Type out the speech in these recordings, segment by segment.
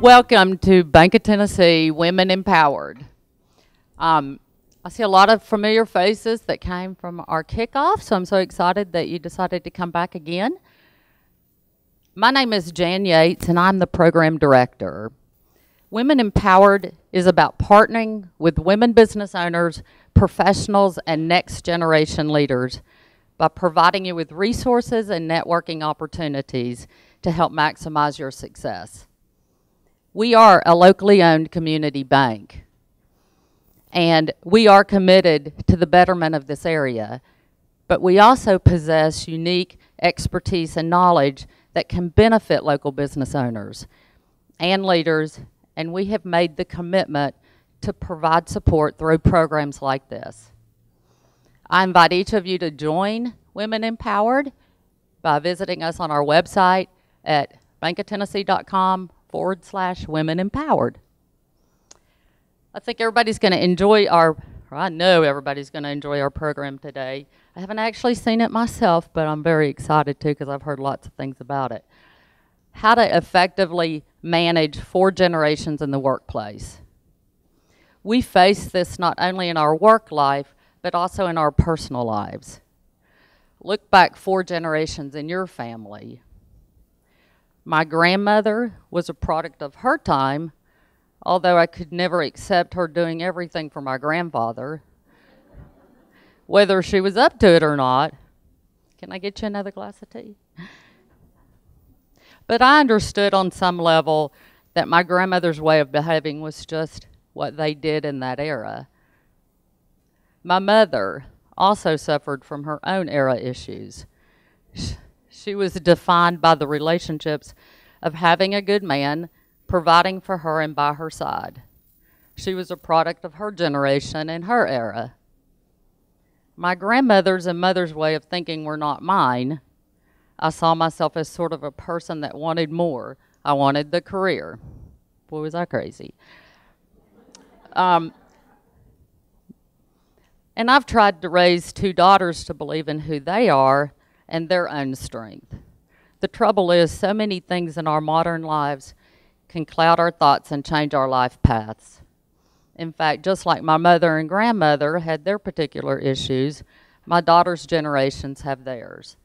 Welcome to Bank of Tennessee Women Empowered. I see a lot of familiar faces that came from our kickoff, so I'm so excited that you decided to come back again. My name is Jan Yates, and I'm the program director. Women Empowered is about partnering with women business owners, professionals, and next generation leaders by providing you with resources and networking opportunities to help maximize your success. We are a locally owned community bank, and we are committed to the betterment of this area, but we also possess unique expertise and knowledge that can benefit local business owners and leaders, and we have made the commitment to provide support through programs like this. I invite each of you to join Women Empowered by visiting us on our website at bankoftennessee.com/Women Empowered. I think everybody's going to enjoy I know everybody's going to enjoy our program today. I haven't actually seen it myself, but I'm very excited to because I've heard lots of things about it. How to effectively manage 4 generations in the workplace. We face this not only in our work life, but also in our personal lives. Look back 4 generations in your family. My grandmother was a product of her time, although I could never accept her doing everything for my grandfather, whether she was up to it or not. Can I get you another glass of tea? But I understood on some level that my grandmother's way of behaving was just what they did in that era. My mother also suffered from her own era issues. She was defined by the relationships of having a good man, providing for her and by her side. She was a product of her generation and her era. My grandmother's and mother's way of thinking were not mine. I saw myself as sort of a person that wanted more. I wanted the career. Boy, was I crazy. And I've tried to raise 2 daughters to believe in who they are and their own strength. The trouble is, so many things in our modern lives can cloud our thoughts and change our life paths. In fact, just like my mother and grandmother had their particular issues, my daughter's generations have theirs.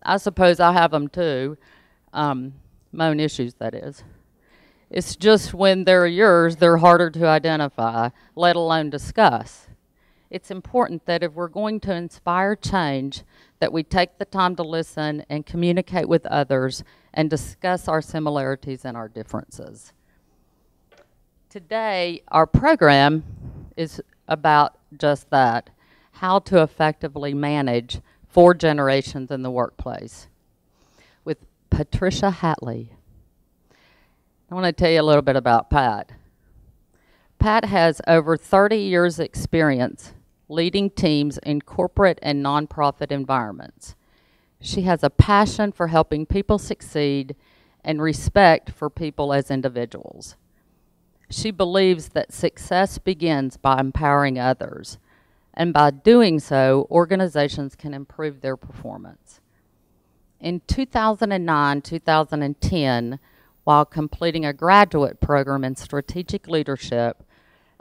I suppose I have them too, my own issues, that is. It's just when they're yours, they're harder to identify, let alone discuss. It's important that if we're going to inspire change, that we take the time to listen and communicate with others and discuss our similarities and our differences. Today, our program is about just that, how to effectively manage 4 generations in the workplace with Patricia Hatley. I want to tell you a little bit about Pat. Pat has over 30 years experience leading teams in corporate and nonprofit environments. She has a passion for helping people succeed and respect for people as individuals. She believes that success begins by empowering others, and by doing so, organizations can improve their performance. In 2009-2010, while completing a graduate program in strategic leadership,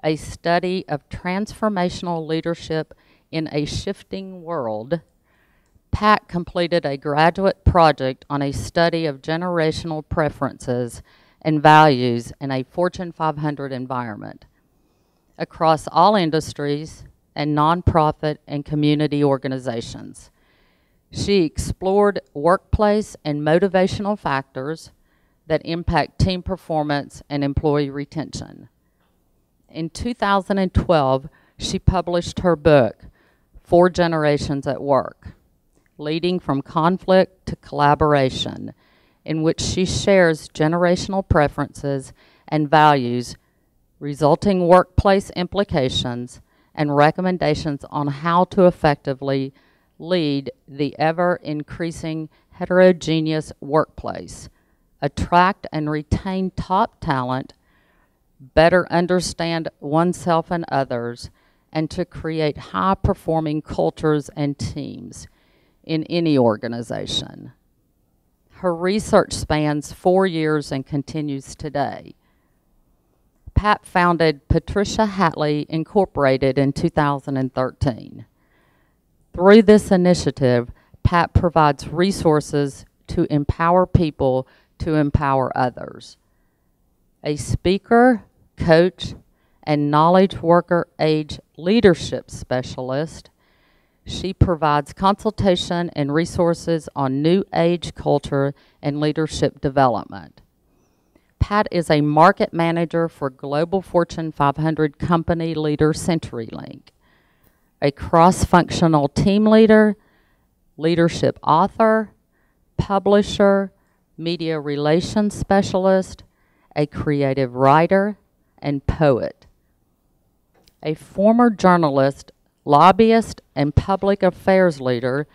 a study of transformational leadership in a shifting world, Pat completed a graduate project on a study of generational preferences and values in a Fortune 500 environment across all industries and nonprofit and community organizations. She explored workplace and motivational factors that impact team performance and employee retention. In 2012, she published her book, 4 Generations at Work, Leading from Conflict to Collaboration, in which she shares generational preferences and values, resulting workplace implications, and recommendations on how to effectively lead the ever-increasing heterogeneous workplace, attract and retain top talent, better understand oneself and others, and to create high-performing cultures and teams in any organization. Her research spans 4 years and continues today. Pat founded Patricia Hatley Incorporated in 2013. Through this initiative, Pat provides resources to empower people to empower others. A speaker, coach, and knowledge worker age leadership specialist, she provides consultation and resources on new age culture and leadership development. Pat is a market manager for Global Fortune 500 company leader CenturyLink, a cross-functional team leader, leadership author, publisher, media relations specialist, a creative writer, and poet. A former journalist, lobbyist, and public affairs leader,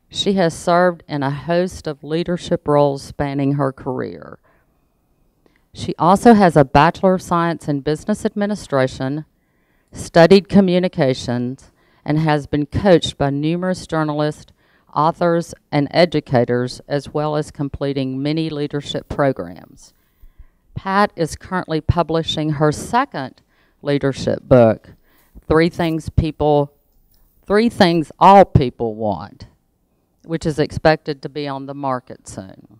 she has served in a host of leadership roles spanning her career. She also has a Bachelor of Science in Business Administration, studied communications, and has been coached by numerous journalists, authors, and educators, as well as completing many leadership programs. Pat is currently publishing her second leadership book, Three Things All People Want, which is expected to be on the market soon.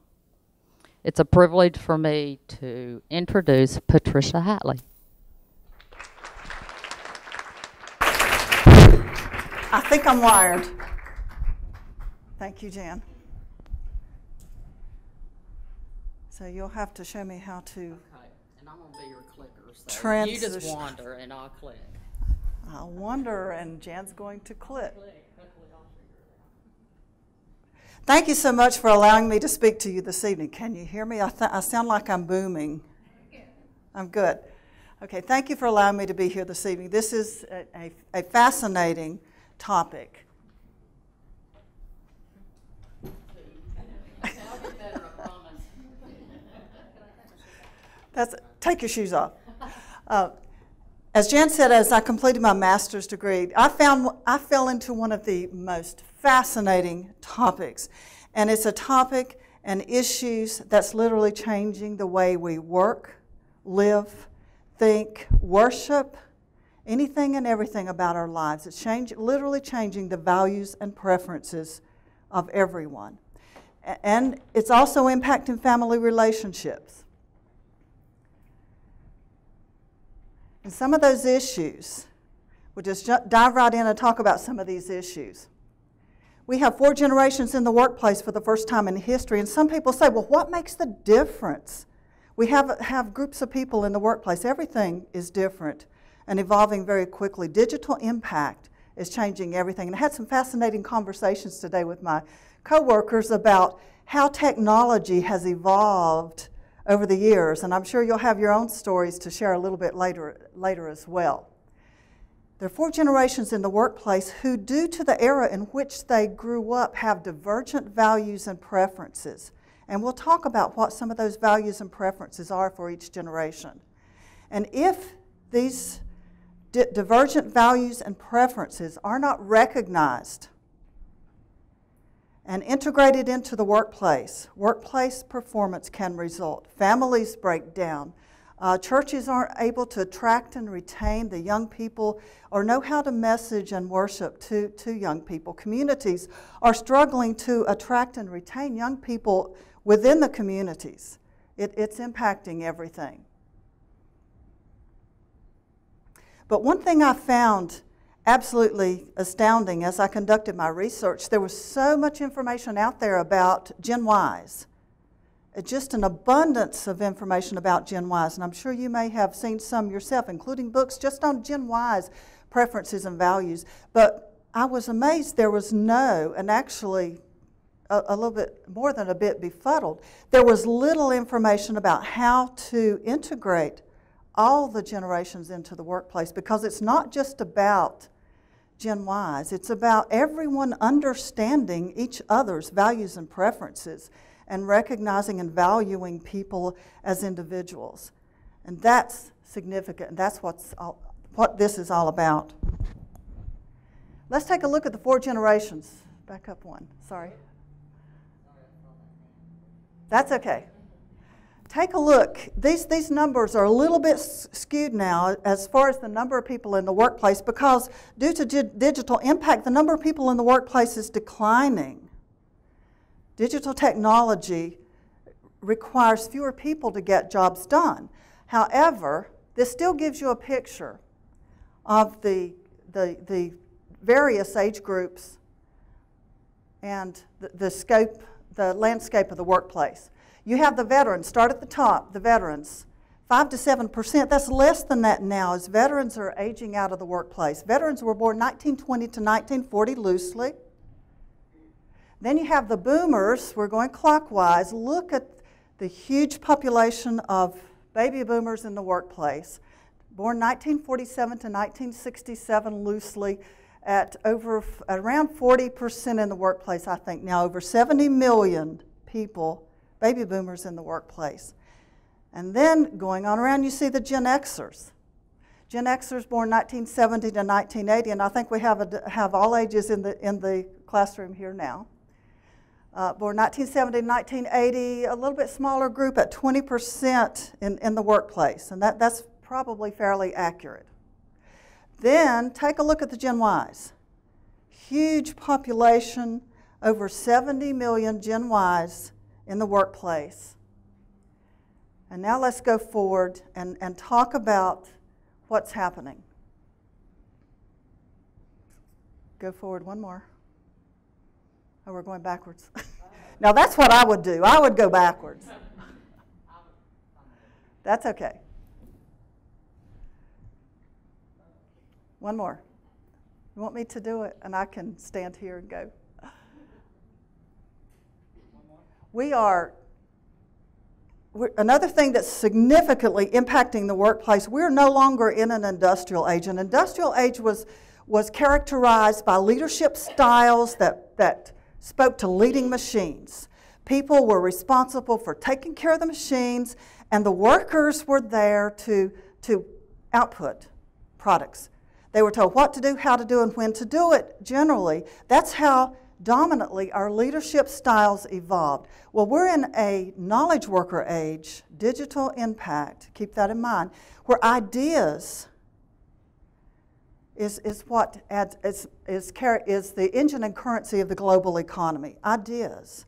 It's a privilege for me to introduce Patricia Hatley. I think I'm wired. Thank you, Jan. So you'll have to show me how to. Okay, and I'm going to be your clicker. So you just wander and I'll click. I'll wander and Jan's going to click. Thank you so much for allowing me to speak to you this evening. Can you hear me? I sound like I'm booming. I'm good. Okay, thank you for allowing me to be here this evening. This is a fascinating topic. Take your shoes off. As Jan said, as I completed my master's degree, I fell into one of the most fascinating topics. And it's a topic and issues that's literally changing the way we work, live, think, worship, anything and everything about our lives. It's literally changing the values and preferences of everyone. And it's also impacting family relationships. And some of those issues, we'll just dive right in and talk about some of these issues. We have 4 generations in the workplace for the first time in history, and some people say, well, what makes the difference? We have groups of people in the workplace. Everything is different and evolving very quickly. Digital impact is changing everything. And I had some fascinating conversations today with my coworkers about how technology has evolved over the years, and I'm sure you'll have your own stories to share a little bit later as well. There are 4 generations in the workplace who, due to the era in which they grew up, have divergent values and preferences. And we'll talk about what some of those values and preferences are for each generation. And if these divergent values and preferences are not recognized and integrated into the workplace performance can result. Families break down. Churches aren't able to attract and retain the young people or know how to message and worship to young people. Communities are struggling to attract and retain young people within the communities. It's impacting everything. But one thing I found absolutely astounding as I conducted my research, there was so much information out there about Gen Ys. Just an abundance of information about Gen Ys, and I'm sure you may have seen some yourself, including books just on Gen Ys preferences and values. But I was amazed there was and actually a little bit more than a bit befuddled, there was little information about how to integrate all the generations into the workplace, because it's not just about Gen Ys, it's about everyone understanding each other's values and preferences and recognizing and valuing people as individuals. And that's significant, and that's what this is all about. Let's take a look at the 4 generations. Back up one, sorry. That's okay. Take a look. These numbers are a little bit skewed now as far as the number of people in the workplace because due to digital impact, the number of people in the workplace is declining. Digital technology requires fewer people to get jobs done. However, this still gives you a picture of the various age groups and the landscape of the workplace. You have the veterans, start at the top, the veterans. 5 to 7%, that's less than that now as veterans are aging out of the workplace. Veterans were born 1920 to 1940 loosely. Then you have the boomers, we're going clockwise. Look at the huge population of baby boomers in the workplace. Born 1947 to 1967 loosely, at around 40% in the workplace, I think now, over 70 million people, baby boomers in the workplace. And then going on around, you see the Gen Xers. Gen Xers born 1970 to 1980, and I think we have all ages in the classroom here now. Born 1970 to 1980, a little bit smaller group at 20% in the workplace, and that's probably fairly accurate. Then take a look at the Gen Ys. Huge population, over 70 million Gen Ys in the workplace. And now let's go forward and talk about what's happening. Go forward one more. Oh, we're going backwards. Now that's what I would do. I would go backwards. That's okay. One more. You want me to do it? And I can stand here and go. Another thing that's significantly impacting the workplace, we're no longer in an industrial age. An industrial age was characterized by leadership styles that spoke to leading machines. People were responsible for taking care of the machines, and the workers were there to output products. They were told what to do, how to do, and when to do it, generally. That's how dominantly our leadership styles evolved. Well, we're in a knowledge worker age, digital impact, keep that in mind, where ideas is the engine and currency of the global economy. Ideas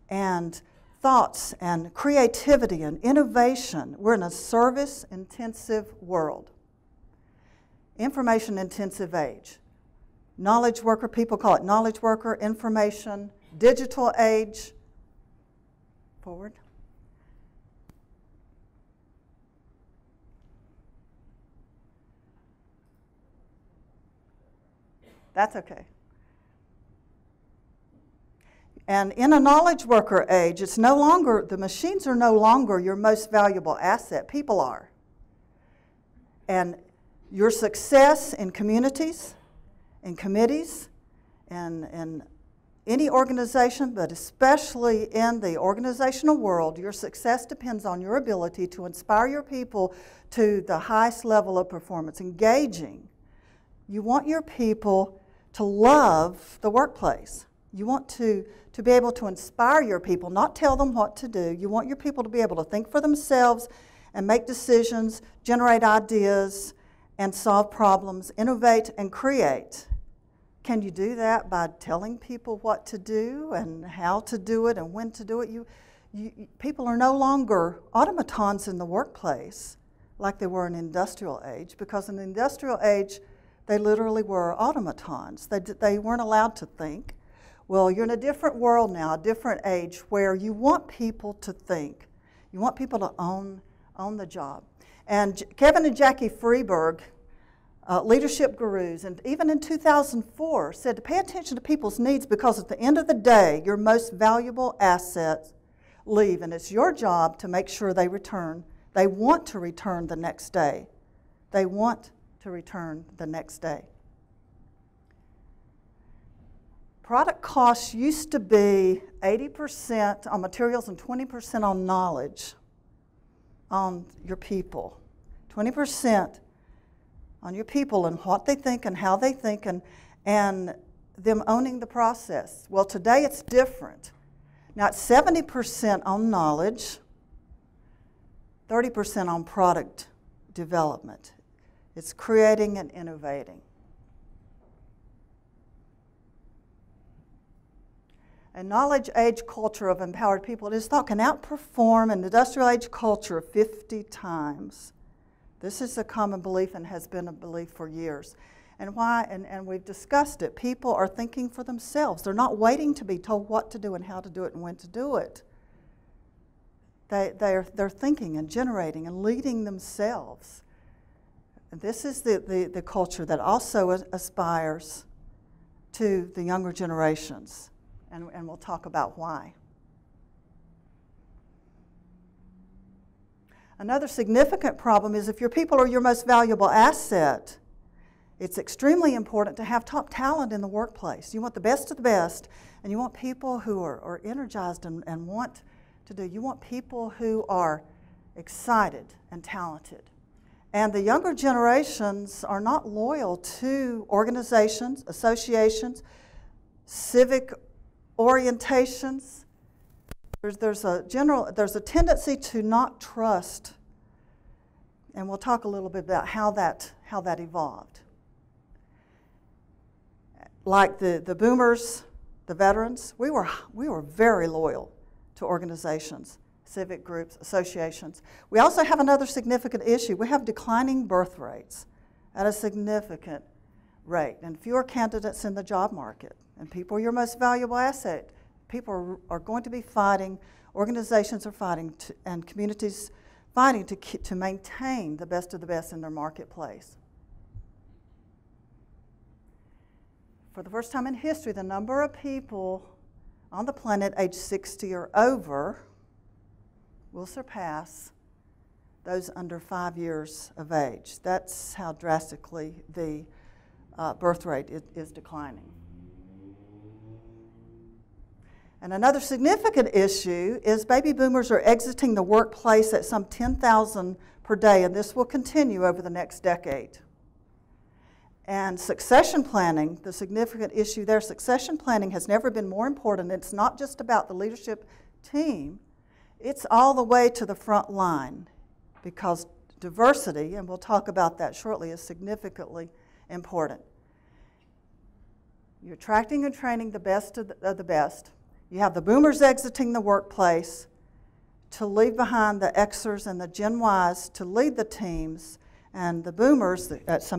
and thoughts and creativity and innovation. We're in a service-intensive world. Information-intensive age. Knowledge worker, people call it knowledge worker, information, digital age. Forward. That's okay. And in a knowledge worker age, it's no longer, the machines are no longer your most valuable asset. People are. And your success in communities, in committees, and any organization, but especially in the organizational world, your success depends on your ability to inspire your people to the highest level of performance, engaging. You want your people to love the workplace. You want to be able to inspire your people, not tell them what to do. You want your people to be able to think for themselves and make decisions, generate ideas, and solve problems, innovate and create. Can you do that by telling people what to do and how to do it and when to do it? People are no longer automatons in the workplace like they were in the industrial age, because in the industrial age, they literally were automatons. They weren't allowed to think. Well, you're in a different world now, a different age, where you want people to think. You want people to own the job. And Kevin and Jackie Freeberg, leadership gurus, and even in 2004, said to pay attention to people's needs, because at the end of the day, your most valuable assets leave, and it's your job to make sure they return. They want to return the next day. They want to return the next day. Product costs used to be 80% on materials and 20% on knowledge on your people. 20% on your people and what they think and how they think, and them owning the process. Well, today it's different. Now, it's 70% on knowledge, 30% on product development. It's creating and innovating. A knowledge age culture of empowered people, it is thought, can outperform an industrial age culture 50 times. This is a common belief and has been a belief for years. And why? And we've discussed it. People are thinking for themselves. They're not waiting to be told what to do and how to do it and when to do it. They're thinking and generating and leading themselves. And this is the culture that also aspires to the younger generations. And we'll talk about why. Another significant problem is if your people are your most valuable asset, it's extremely important to have top talent in the workplace. You want the best of the best, and you want people who are energized and want to do. You want people who are excited and talented. And the younger generations are not loyal to organizations, associations, civic orientations. There's a tendency to not trust, and we'll talk a little bit about how that evolved. Like the boomers, the veterans, we were very loyal to organizations, civic groups, associations. We also have another significant issue. We have declining birth rates at a significant rate and fewer candidates in the job market. And people are your most valuable asset. People are going to be fighting, organizations are fighting, and communities fighting to maintain the best of the best in their marketplace. For the first time in history, the number of people on the planet aged 60 or over will surpass those under 5 years of age. That's how drastically the birth rate is declining. And another significant issue is baby boomers are exiting the workplace at some 10,000 per day, and this will continue over the next decade. And succession planning, the significant issue there, succession planning has never been more important. It's not just about the leadership team, it's all the way to the front line, because diversity, and we'll talk about that shortly, is significantly important. You're attracting and training the best of the best. You have the boomers exiting the workplace to leave behind the Xers and the Gen Ys to lead the teams, and the boomers at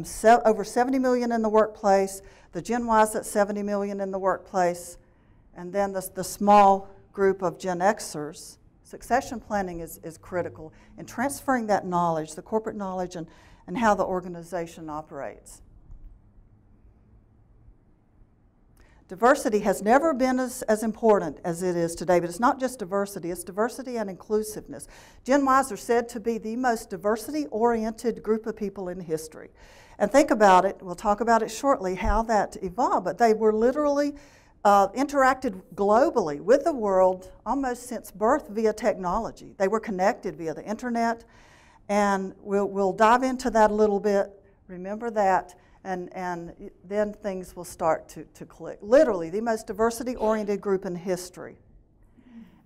over 70 million in the workplace, the Gen Ys at 70 million in the workplace, and then the small group of Gen Xers. Succession planning is critical in transferring that knowledge, the corporate knowledge, and how the organization operates. Diversity has never been as important as it is today, but it's not just diversity, it's diversity and inclusiveness. Gen Ys are said to be the most diversity-oriented group of people in history. And think about it, we'll talk about it shortly, how that evolved, but they were literally interacted globally with the world almost since birth via technology. They were connected via the internet, and we'll dive into that a little bit. Remember that. And then things will start to click. Literally, the most diversity-oriented group in history.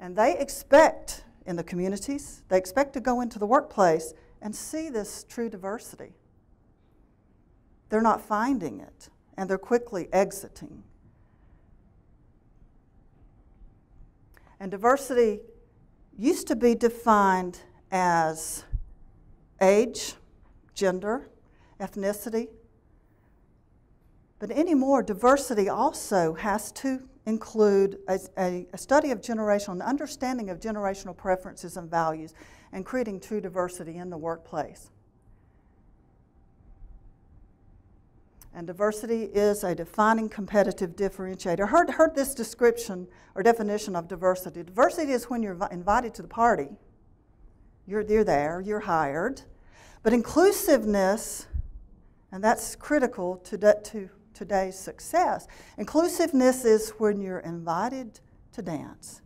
And they expect, in the communities, they expect to go into the workplace and see this true diversity. They're not finding it, and they're quickly exiting. And diversity used to be defined as age, gender, ethnicity. But anymore, diversity also has to include a study of generational, an understanding of generational preferences and values, and creating true diversity in the workplace. And diversity is a defining competitive differentiator. Heard this description or definition of diversity. Diversity is when you're invited to the party. You're there, you're hired. But inclusiveness, and that's critical to today's success. Inclusiveness is when you're invited to dance.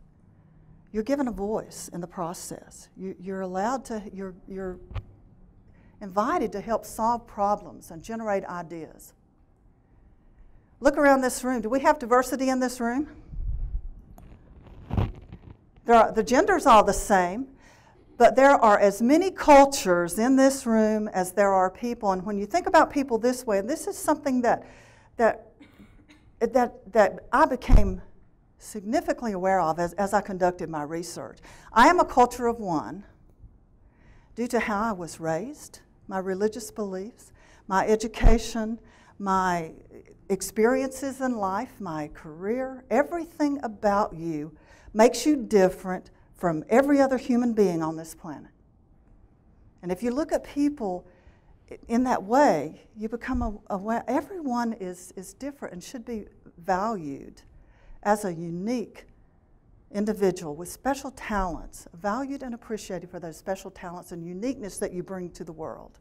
You're given a voice in the process. You're allowed to, you're invited to help solve problems and generate ideas. Look around this room. Do we have diversity in this room? The gender's all the same, but there are as many cultures in this room as there are people. And when you think about people this way, and this is something that I became significantly aware of as I conducted my research. I am a culture of one due to how I was raised, my religious beliefs, my education, my experiences in life, my career. Everything about you makes you different from every other human being on this planet. And if you look at people in that way, you become aware everyone is different and should be valued as a unique individual with special talents, valued and appreciated for those special talents and uniqueness that you bring to the world.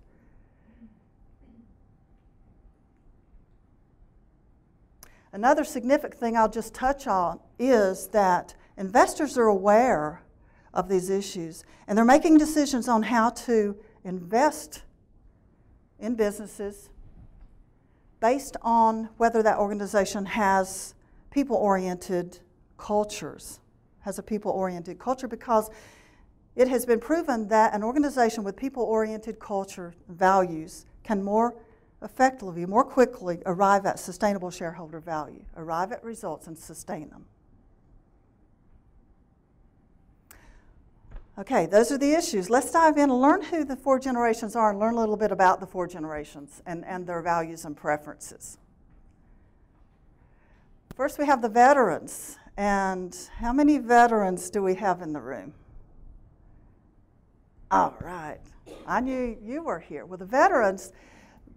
Another significant thing I'll just touch on is that investors are aware of these issues, and they're making decisions on how to invest in businesses based on whether that organization has people-oriented cultures, has a people-oriented culture, because it has been proven that an organization with people-oriented culture values can more effectively, more quickly arrive at sustainable shareholder value, arrive at results and sustain them. Okay, those are the issues. Let's dive in and learn who the 4 generations are and learn a little bit about the 4 generations and their values and preferences. First, we have the veterans. And how many veterans do we have in the room? All right. I knew you were here. Well, the veterans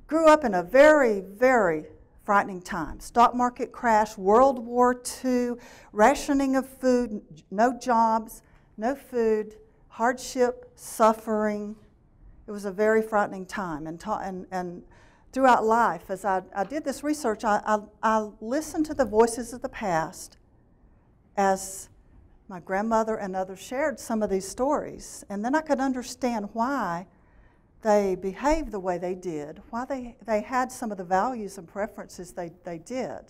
grew up in a very, very frightening time. Stock market crash, World War II, rationing of food, no jobs, no food, hardship, suffering. It was a very frightening time. And throughout life, as I did this research, I listened to the voices of the past as my grandmother and others shared some of these stories. And then I could understand why they behaved the way they did, why they had some of the values and preferences they did.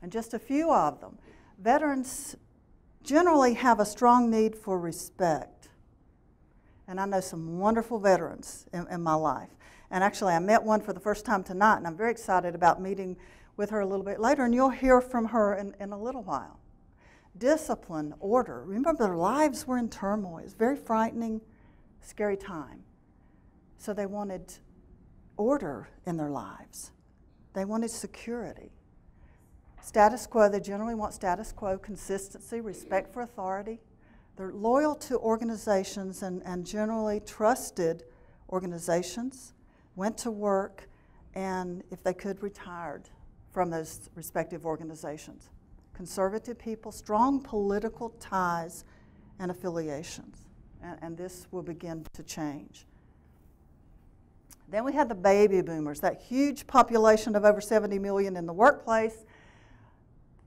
And just a few of them. Veterans generally have a strong need for respect. And I know some wonderful veterans in my life. And actually, I met one for the first time tonight, and I'm very excited about meeting with her a little bit later, and you'll hear from her in a little while. Discipline, order. Remember, their lives were in turmoil. It was a very frightening, scary time. So they wanted order in their lives. They wanted security. Status quo, they generally want status quo, consistency, respect for authority. They're loyal to organizations and generally trusted organizations, went to work, and if they could, retired from those respective organizations. Conservative people, strong political ties and affiliations. And this will begin to change. Then we have the baby boomers, that huge population of over 70 million in the workplace,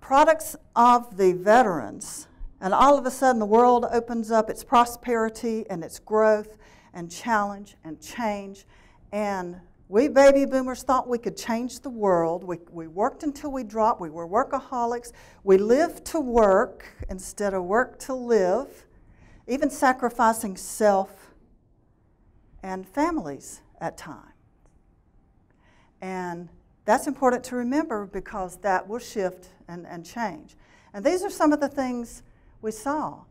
products of the veterans. And all of a sudden the world opens up its prosperity and its growth and challenge and change. And we baby boomers thought we could change the world. We worked until we dropped. We were workaholics. We lived to work instead of work to live, even sacrificing self and families at times. And that's important to remember because that will shift and change. And these are some of the things we saw.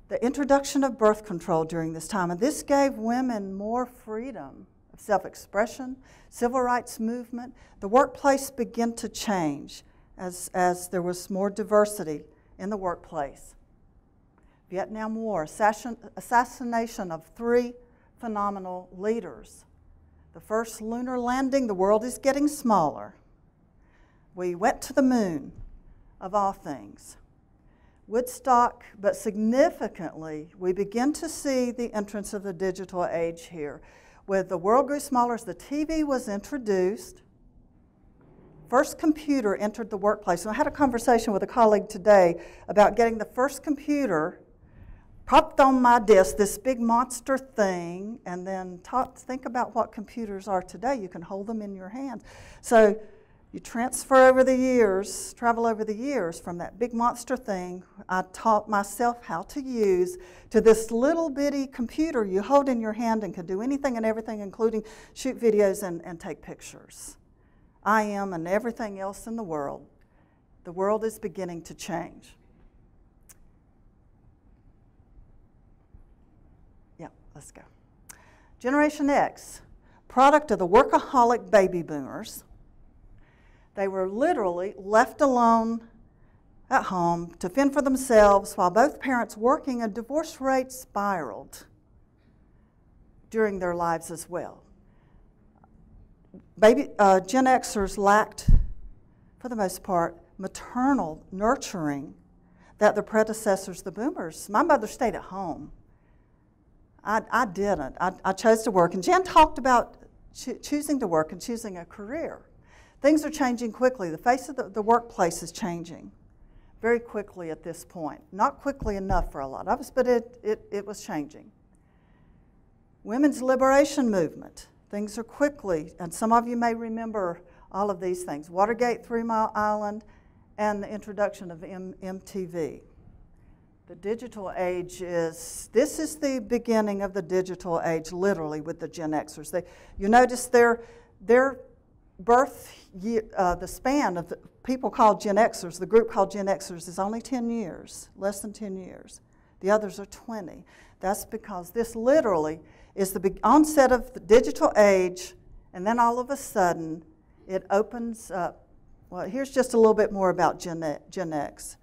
The introduction of birth control during this time, and this gave women more freedom of self-expression, civil rights movement. The workplace began to change as there was more diversity in the workplace. Vietnam War, assassination of 3 phenomenal leaders. The first lunar landing, the world is getting smaller. We went to the moon, of all things. Woodstock, but significantly, we begin to see the entrance of the digital age here. With the world grew smaller as the TV was introduced, first computer entered the workplace. And I had a conversation with a colleague today about getting the first computer popped on my desk, this big monster thing, and then think about what computers are today. You can hold them in your hands. So You transfer over the years, travel over the years from that big monster thing I taught myself how to use to this little bitty computer you hold in your hand and can do anything and everything, including shoot videos and take pictures. I am and everything else in the world. The world is beginning to change. Yeah, let's go. Generation X, product of the workaholic baby boomers. They were literally left alone at home to fend for themselves while both parents working. A divorce rate spiraled during their lives as well. Gen Xers lacked, for the most part, maternal nurturing that the predecessors, the boomers. My mother stayed at home. I didn't. I chose to work. And Jen talked about choosing to work and choosing a career. Things are changing quickly. The face of the workplace is changing very quickly at this point. Not quickly enough for a lot of us, but it was changing. Women's liberation movement. Things are quickly, and some of you may remember all of these things. Watergate, 3 Mile Island, and the introduction of MTV. The digital age this is the beginning of the digital age, literally, with the Gen Xers. You notice their birth year, the span of the people called Gen Xers, the group called Gen Xers, is only 10 years, less than 10 years. The others are 20. That's because this literally is the onset of the digital age, and then all of a sudden it opens up. Well, here's just a little bit more about Gen X.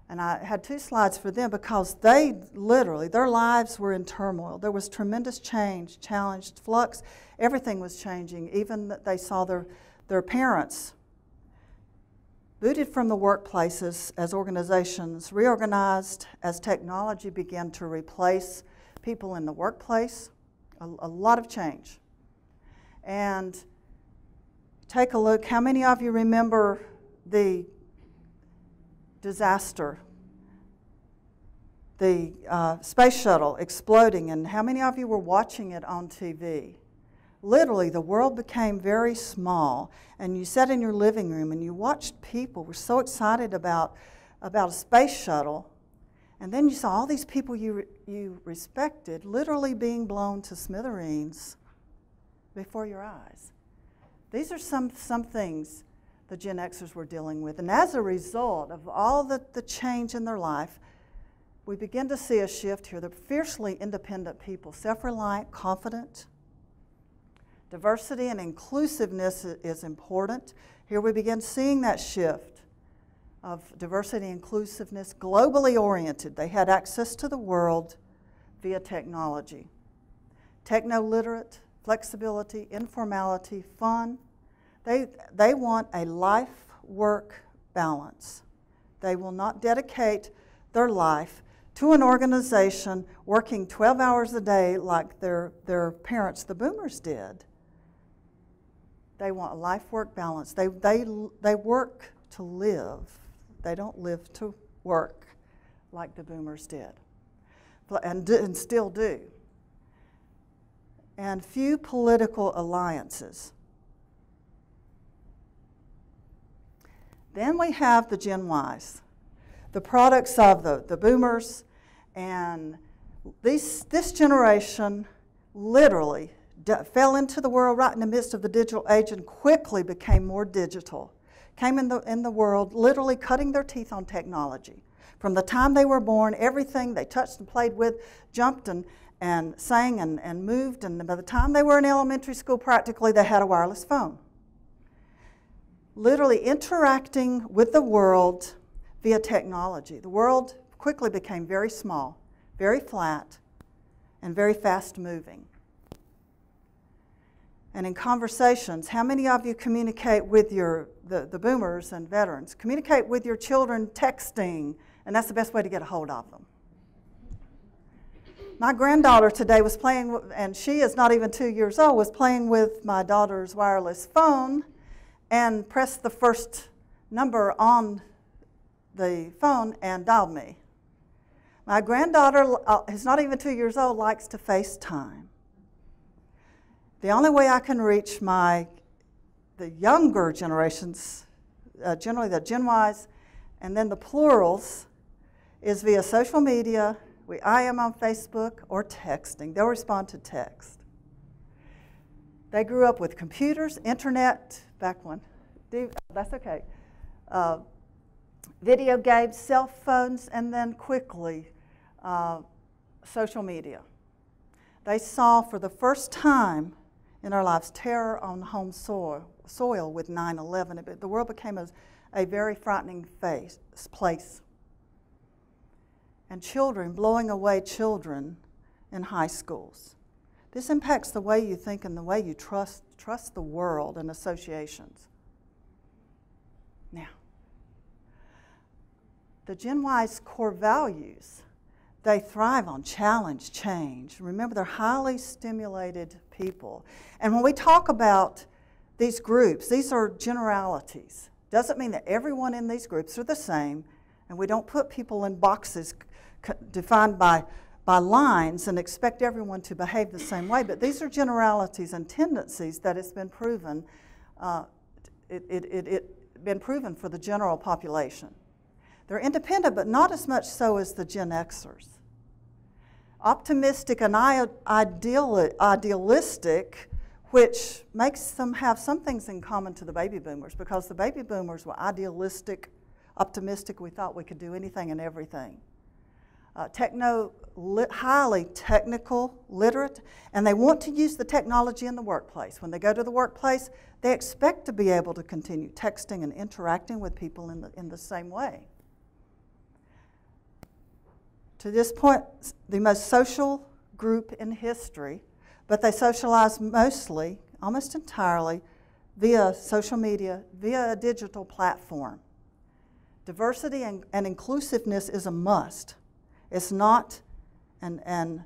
And I had 2 slides for them because they literally, their lives were in turmoil. There was tremendous change, challenged, flux. Everything was changing. Even that they saw their parents booted from the workplaces as organizations, reorganized as technology began to replace people in the workplace. A lot of change. And take a look. How many of you remember the disaster, the space shuttle exploding, and how many of you were watching it on TV? Literally, the world became very small, and you sat in your living room and you watched people were so excited about a space shuttle, and then you saw all these people you respected literally being blown to smithereens before your eyes. These are some things the Gen Xers were dealing with. And as a result of all the change in their life, we begin to see a shift here. They're fiercely independent people, self-reliant, confident. Diversity and inclusiveness is important. Here we begin seeing that shift of diversity and inclusiveness, globally oriented. They had access to the world via technology. Techno-literate, flexibility, informality, fun. They want a life-work balance. They will not dedicate their life to an organization working 12 hours a day like their parents, the boomers, did. They want a life-work balance. They work to live. They don't live to work like the boomers did, and still do. And few political alliances. Then we have the Gen Ys, the products of the boomers, and this generation literally fell into the world right in the midst of the digital age and quickly became more digital. Came in the world literally cutting their teeth on technology. From the time they were born, everything they touched and played with, jumped and sang and moved, and by the time they were in elementary school, practically they had a wireless phone. Literally interacting with the world via technology. The world quickly became very small, very flat, and very fast-moving. And in conversations, how many of you communicate with the boomers and veterans? Communicate with your children texting, and that's the best way to get a hold of them. My granddaughter today was playing, and she is not even 2 years old, was playing with my daughter's wireless phone and pressed the first number on the phone and dialed me. My granddaughter, who's not even 2 years old, likes to FaceTime. The only way I can reach my the younger generations, generally the Gen Ys, and then the plurals, is via social media. I am on Facebook or texting. They'll respond to text. They grew up with computers, internet, back one. That's okay. Video games, cell phones, and then quickly social media. They saw for the first time in our lives terror on home soil with 9/11. The world became a very frightening place. And children, blowing away children in high schools. This impacts the way you think and the way you trust the world and associations. Now, the Gen Y's core values, they thrive on challenge, change. Remember, they're highly stimulated people. And when we talk about these groups, these are generalities. Doesn't mean that everyone in these groups are the same, and we don't put people in boxes defined by lines and expect everyone to behave the same way, but these are generalities and tendencies that it's been proven, been proven for the general population. They're independent, but not as much so as the Gen Xers. Optimistic and idealistic, which makes them have some things in common to the baby boomers, because the baby boomers were idealistic, optimistic. We thought we could do anything and everything. Highly technical, literate, and they want to use the technology in the workplace. When they go to the workplace, they expect to be able to continue texting and interacting with people in the same way. To this point, the most social group in history, but they socialize mostly, almost entirely, via social media, via a digital platform. Diversity and inclusiveness is a must. It's not an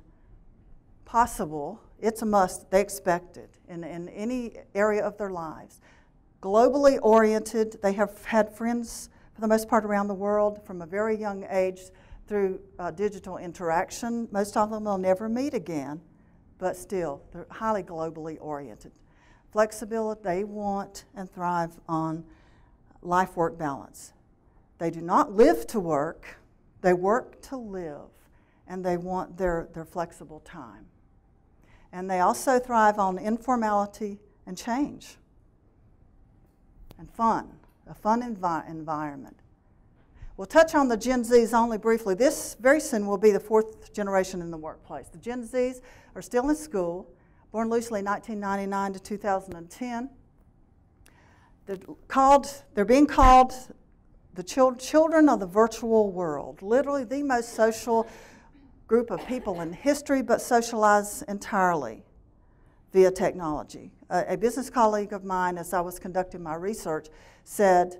possible, it's a must. They expect it in any area of their lives. Globally oriented, they have had friends for the most part around the world from a very young age through digital interaction. Most of them will never meet again, but still, they're highly globally oriented. Flexibility, they want and thrive on life-work balance. They do not live to work. They work to live, and they want their flexible time. And they also thrive on informality and change and fun, a fun environment. We'll touch on the Gen Zs only briefly. This very soon will be the fourth generation in the workplace. The Gen Zs are still in school, born loosely 1999 to 2010. They're being called the children of the virtual world, literally the most social group of people in history, but socialize entirely via technology. A business colleague of mine, as I was conducting my research, said,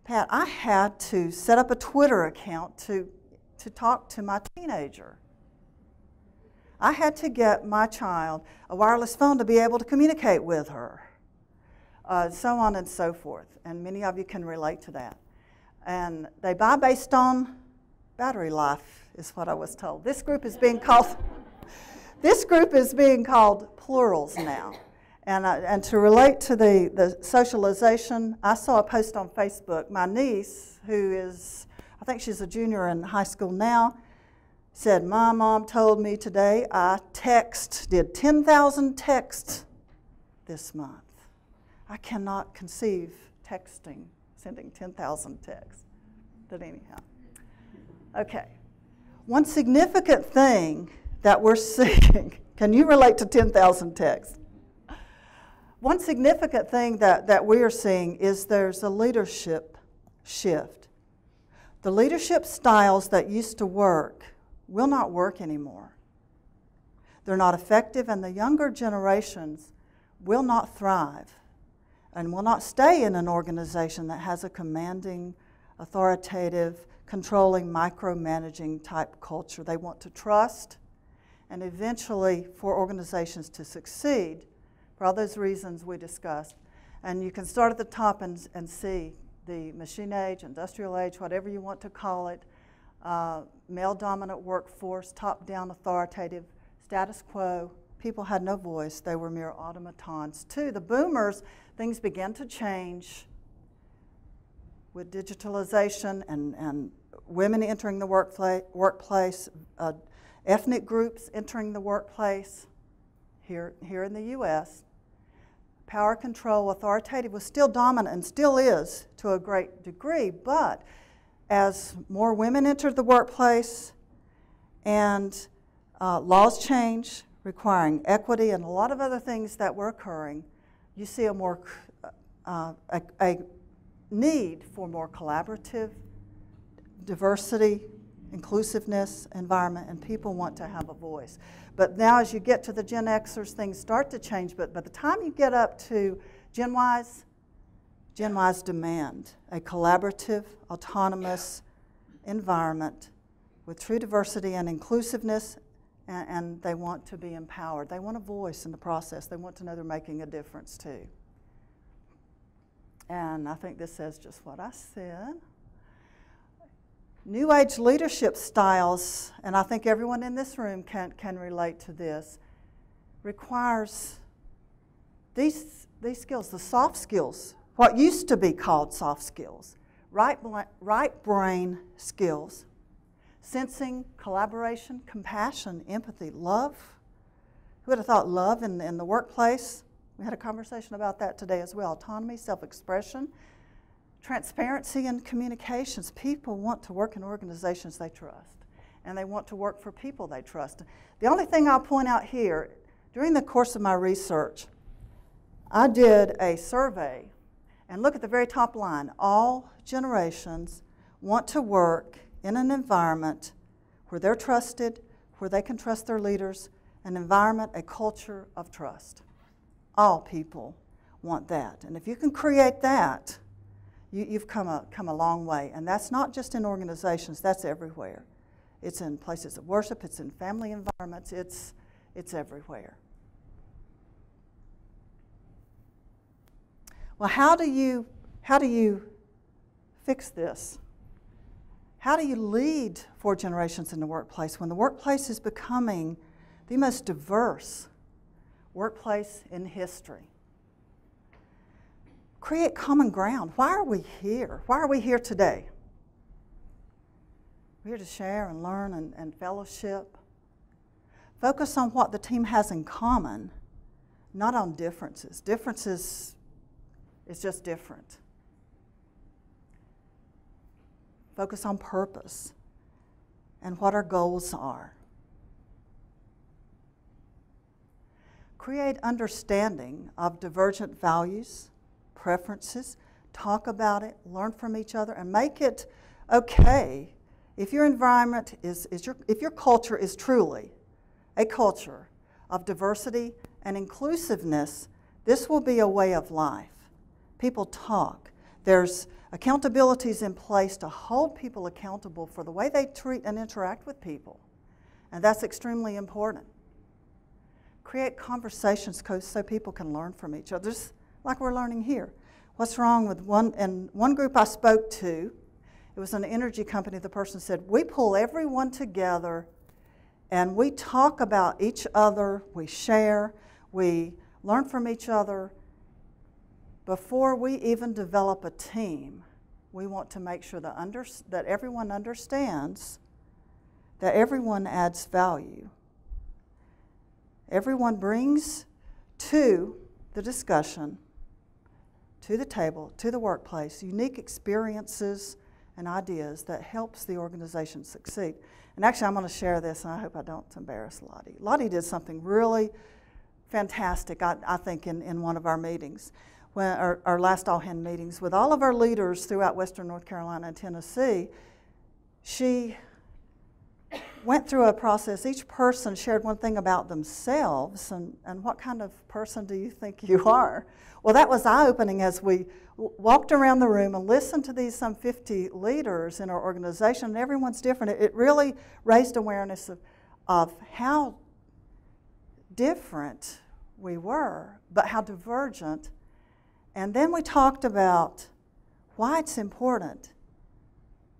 Pat, I had to set up a Twitter account to talk to my teenager. I had to get my child a wireless phone to be able to communicate with her, so on and so forth. And many of you can relate to that. And they buy based on battery life, is what I was told. This group is being called plurals now. And to relate to the socialization, I saw a post on Facebook. My niece, who is, I think she's a junior in high school now, said, my mom told me today I did 10,000 texts this month. I cannot conceive sending 10,000 texts. But anyhow. Okay. One significant thing that we're seeing, can you relate to 10,000 texts? One significant thing that we are seeing is there's a leadership shift. The leadership styles that used to work will not work anymore. They're not effective, and the younger generations will not thrive and will not stay in an organization that has a commanding, authoritative, controlling, micromanaging type culture. They want to trust, and eventually for organizations to succeed, for all those reasons we discussed. And you can start at the top and see the machine age, industrial age, whatever you want to call it, male-dominant workforce, top-down authoritative, status quo. People had no voice. They were mere automatons. Too, the boomers, things began to change with digitalization and women entering the workplace, ethnic groups entering the workplace here in the U.S. Power, control, authoritative was still dominant and still is to a great degree, but as more women entered the workplace and laws changed requiring equity and a lot of other things that were occurring, you see a more a need for more collaborative, diversity, inclusiveness environment, and people want to have a voice. But now as you get to the Gen Xers, things start to change, but by the time you get up to Gen Ys demand a collaborative, autonomous environment with true diversity and inclusiveness, and they want to be empowered. They want a voice in the process. They want to know they're making a difference too. And I think this says just what I said. New Age leadership styles, and I think everyone in this room can relate to this, requires these skills, the soft skills, what used to be called soft skills, right brain skills, sensing, collaboration, compassion, empathy, love. Who would have thought love in the workplace? We had a conversation about that today as well. Autonomy, self-expression, transparency, and communications. People want to work in organizations they trust, and they want to work for people they trust. The only thing I'll point out here, during the course of my research, I did a survey, and look at the very top line. All generations want to work in an environment where they're trusted, where they can trust their leaders, an environment, a culture of trust. All people want that. And if you can create that, you've come a long way. And that's not just in organizations, that's everywhere. It's in places of worship, it's in family environments, it's everywhere. Well, how do you fix this? How do you lead 4 generations in the workplace when the workplace is becoming the most diverse workplace in history? Create common ground. Why are we here? Why are we here today? We're here to share and learn and fellowship. Focus on what the team has in common, not on differences. Differences is just different. Focus on purpose and what our goals are. Create understanding of divergent values, preferences, talk about it, learn from each other, and make it okay if your environment if your culture is truly a culture of diversity and inclusiveness. This will be a way of life. People talk. There's accountabilities in place to hold people accountable for the way they treat and interact with people, and that's extremely important. Create conversations so people can learn from each other, just like we're learning here. What's wrong with one group I spoke to, it was an energy company, the person said, we pull everyone together and we talk about each other, we share, we learn from each other. Before we even develop a team, we want to make sure that everyone understands that everyone adds value. Everyone brings to the discussion, to the table, to the workplace, unique experiences and ideas that helps the organization succeed. And actually, I'm going to share this, and I hope I don't embarrass Lottie. Lottie did something really fantastic, I think, in one of our meetings, when our last all-hand meetings, with all of our leaders throughout Western North Carolina and Tennessee. She went through a process. Each person shared one thing about themselves, and what kind of person do you think you are? Well, that was eye-opening as we walked around the room and listened to these some 50 leaders in our organization, and everyone's different. It really raised awareness of how different we were, but how divergent. And then we talked about why it's important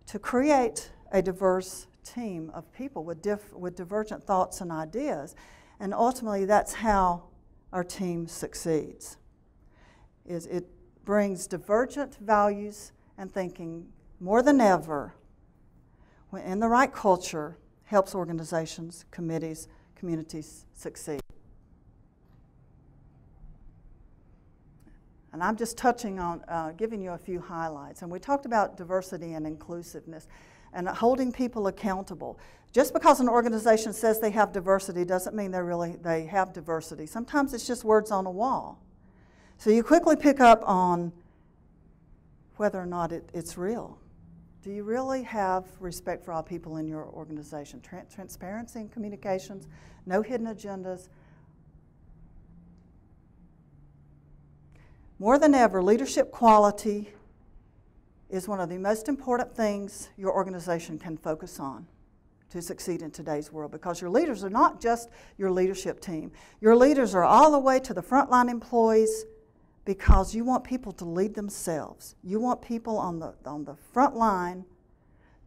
to create a diverse team of people with divergent thoughts and ideas. And ultimately, that's how our team succeeds. is it brings divergent values and thinking more than ever, when in the right culture, helps organizations, committees, communities succeed. And I'm just touching on, giving you a few highlights. And we talked about diversity and inclusiveness and holding people accountable. Just because an organization says they have diversity doesn't mean they have diversity. Sometimes it's just words on a wall. So you quickly pick up on whether or not it's real. Do you really have respect for all people in your organization? Transparency in communications, no hidden agendas. More than ever, leadership quality is one of the most important things your organization can focus on to succeed in today's world, because your leaders are not just your leadership team. Your leaders are all the way to the frontline employees, because you want people to lead themselves. You want people on the front line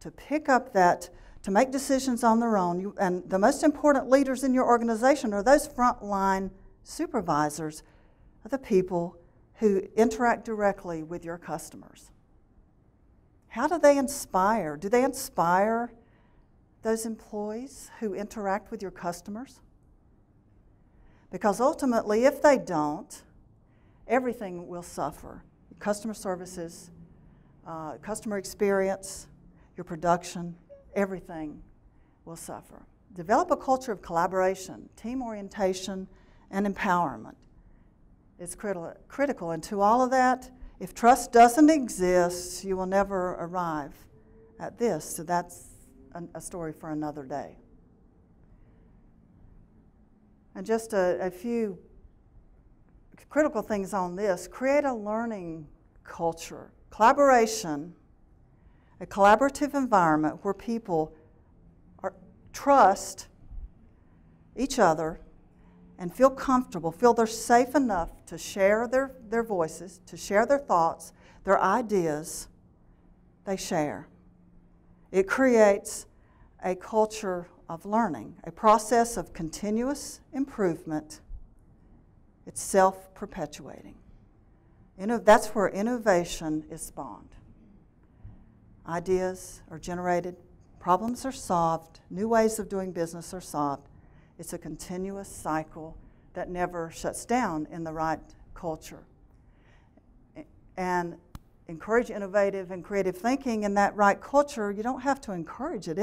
to pick up that, to make decisions on their own. And the most important leaders in your organization are those frontline supervisors, are the people who interact directly with your customers. How do they inspire? Do they inspire those employees who interact with your customers? Because ultimately, if they don't, everything will suffer. Customer services, customer experience, your production, everything will suffer. Develop a culture of collaboration, team orientation, and empowerment. It's critical. And to all of that, if trust doesn't exist, you will never arrive at this. So that's a story for another day. And just a few critical things on this. Create a learning culture. Collaboration, a collaborative environment where people trust each other and feel comfortable, feel they're safe enough to share their voices, to share their thoughts, their ideas, they share. It creates a culture of learning, a process of continuous improvement. It's self-perpetuating. That's where innovation is spawned. Ideas are generated, problems are solved, new ways of doing business are solved. It's a continuous cycle that never shuts down in the right culture. And encourage innovative and creative thinking in that right culture. You don't have to encourage it.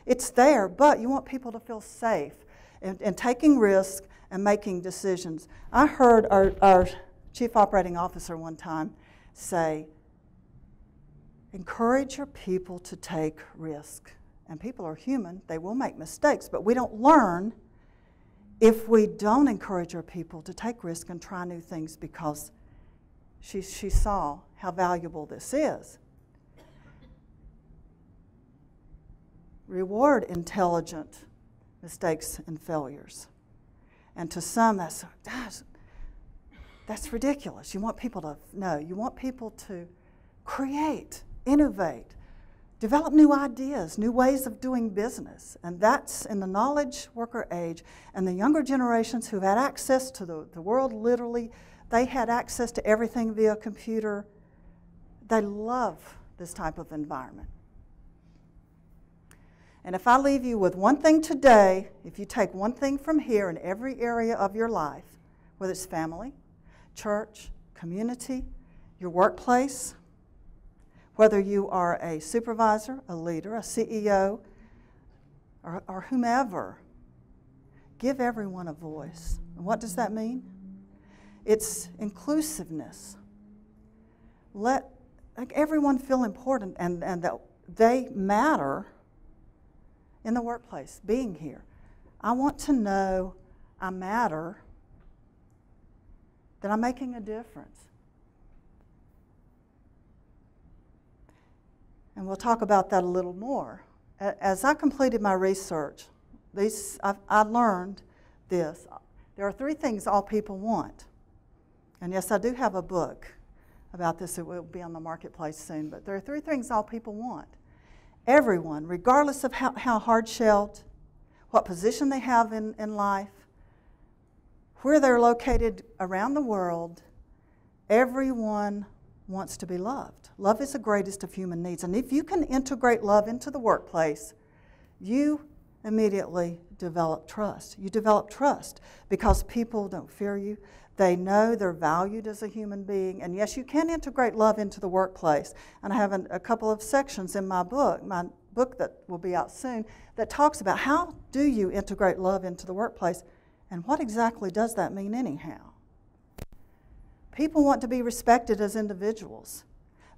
It's there, but you want people to feel safe in taking risks and making decisions. I heard our chief operating officer one time say, encourage your people to take risks. And people are human. They will make mistakes, but we don't learn if we don't encourage our people to take risks and try new things, because she saw how valuable this is. Reward intelligent mistakes and failures. And to some, that's ridiculous. You want people to know. You want people to create, innovate, develop new ideas, new ways of doing business. And that's in the knowledge worker age. And the younger generations who've had access to the world, literally, they had access to everything via computer. They love this type of environment. And if I leave you with one thing today, if you take one thing from here in every area of your life, whether it's family, church, community, your workplace, whether you are a supervisor, a leader, a CEO, or whomever, give everyone a voice. And what does that mean? It's inclusiveness. Let everyone feel important and that they matter in the workplace, being here. I want to know I matter, that I'm making a difference. And we'll talk about that a little more. As I completed my research, I learned this. There are three things all people want. And yes, I do have a book about this. It will be on the marketplace soon. But there are three things all people want. Everyone, regardless of how hard-shelled, what position they have in life, where they're located around the world, Everyone wants to be loved. Love is the greatest of human needs. And if you can integrate love into the workplace, you immediately develop trust. You develop trust because people don't fear you. They know they're valued as a human being. And yes, you can integrate love into the workplace. And I have a couple of sections in my book that will be out soon, that talks about how do you integrate love into the workplace and what exactly does that mean anyhow. People want to be respected as individuals.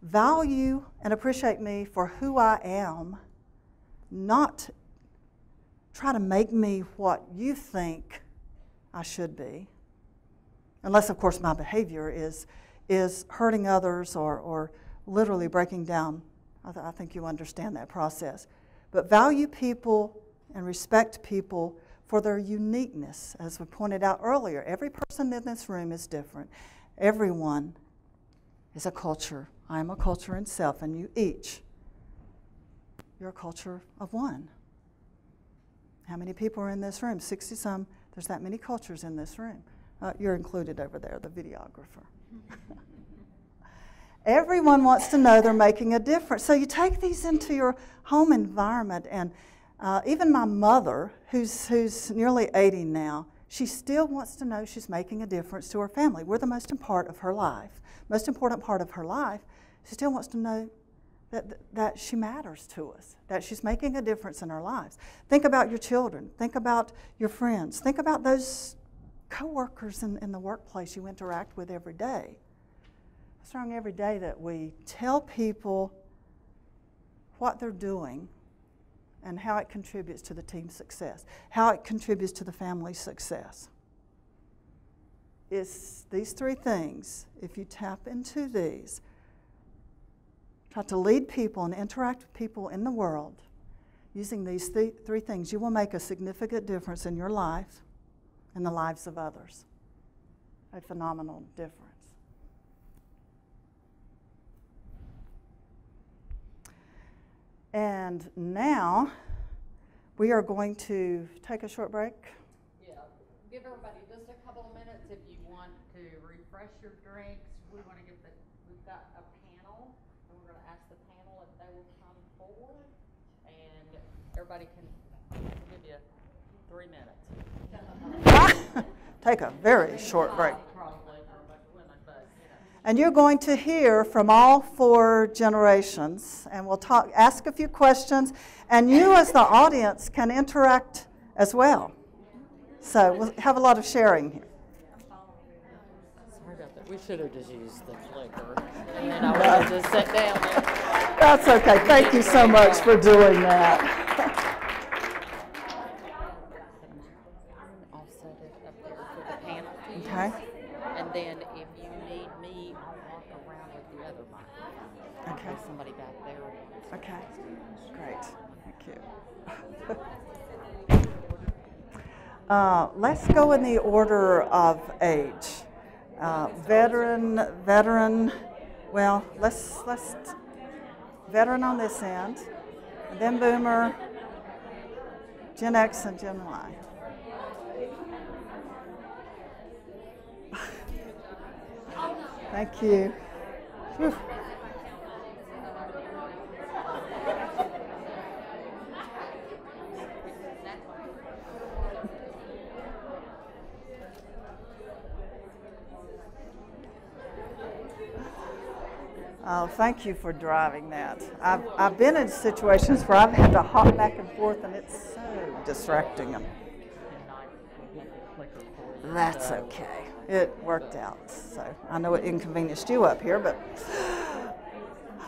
Value and appreciate me for who I am, not try to make me what you think I should be. Unless, of course, my behavior is hurting others or literally breaking down. I think you understand that process. But value people and respect people for their uniqueness. As we pointed out earlier, every person in this room is different. Everyone is a culture. I am a culture in self, and you each, you're a culture of one. How many people are in this room? 60-some. There's that many cultures in this room. You're included over there, the videographer. Everyone wants to know they're making a difference. So you take these into your home environment, and even my mother, who's nearly 80 now, she still wants to know she's making a difference to her family. We're the most important part of her life. Most important part of her life, she still wants to know that she matters to us, that she's making a difference in our lives. Think about your children. Think about your friends. Think about those coworkers in the workplace you interact with every day. It's wrong every day that we tell people what they're doing and how it contributes to the team's success, how it contributes to the family's success. It's these three things. If you tap into these, try to lead people and interact with people in the world using these three things, you will make a significant difference in your life and the lives of others. A phenomenal difference. And now we are going to take a short break. Yeah, give everybody just a couple of minutes if you want to refresh your drinks. We've got a panel, and we're going to ask the panel if they will come forward, and everybody can give you 3 minutes. Take a very short break. And you're going to hear from all 4 generations, and we'll ask a few questions, and you as the audience can interact as well. So we'll have a lot of sharing here. Sorry about that. We should have just used the clicker, and then I would have just sat down there. That's okay. Thank you so much for doing that. I'll set it up there for the panel. Okay. And then if you need me, I'll walk around with the other mic. Okay. There's somebody back there. Okay. Great. Thank you. Let's go in the order of age. Veteran. Well, let's veteran on this end, and then Boomer, Gen X, and Gen Y. Thank you. Whew. Oh, thank you for driving that. I've been in situations where I've had to hop back and forth, and it's so distracting them. That's okay. It worked out. So I know it inconvenienced you up here, but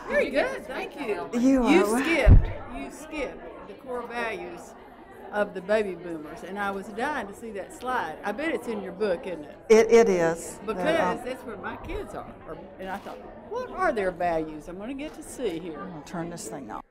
very good. Thank you. You skipped the core values of the baby boomers, and I was dying to see that slide. I bet it's in your book, isn't it? It is. Because that's where my kids are. And I thought, what are their values? I'm going to get to see here. I'm going to turn this thing off.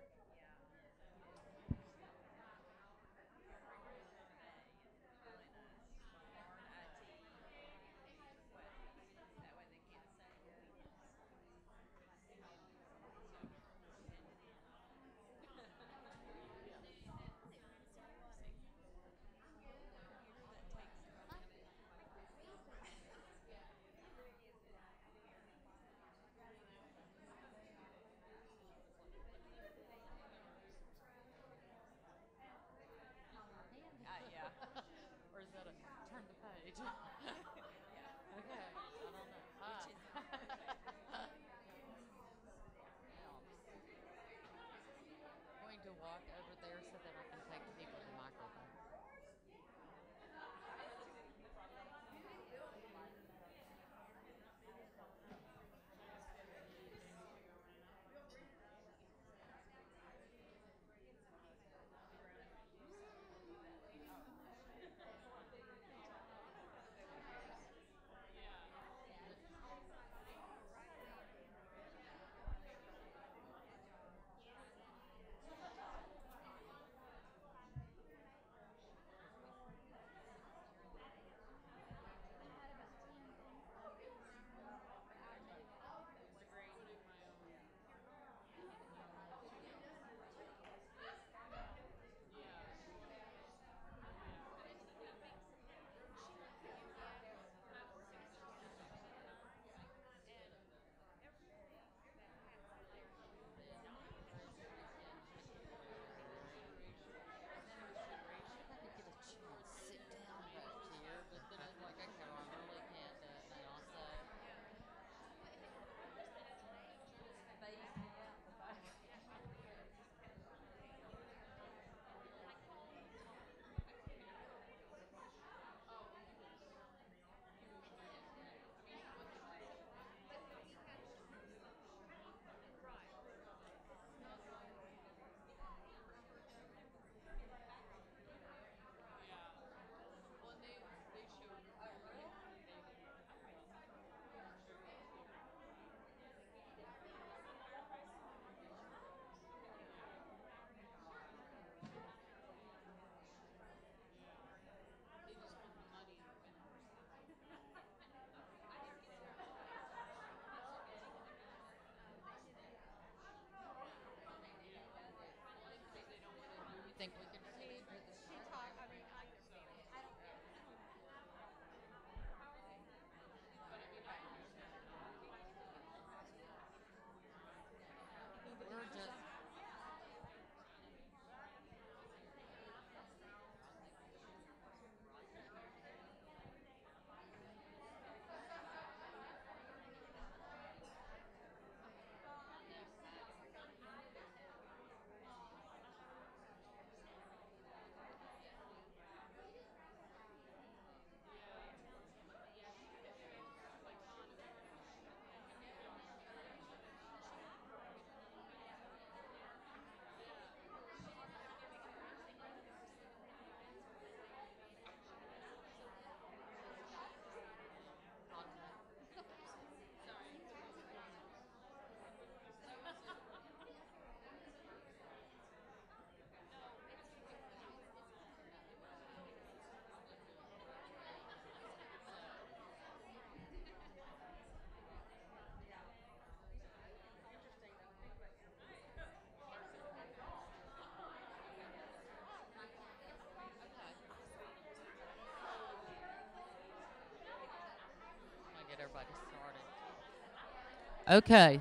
Okay.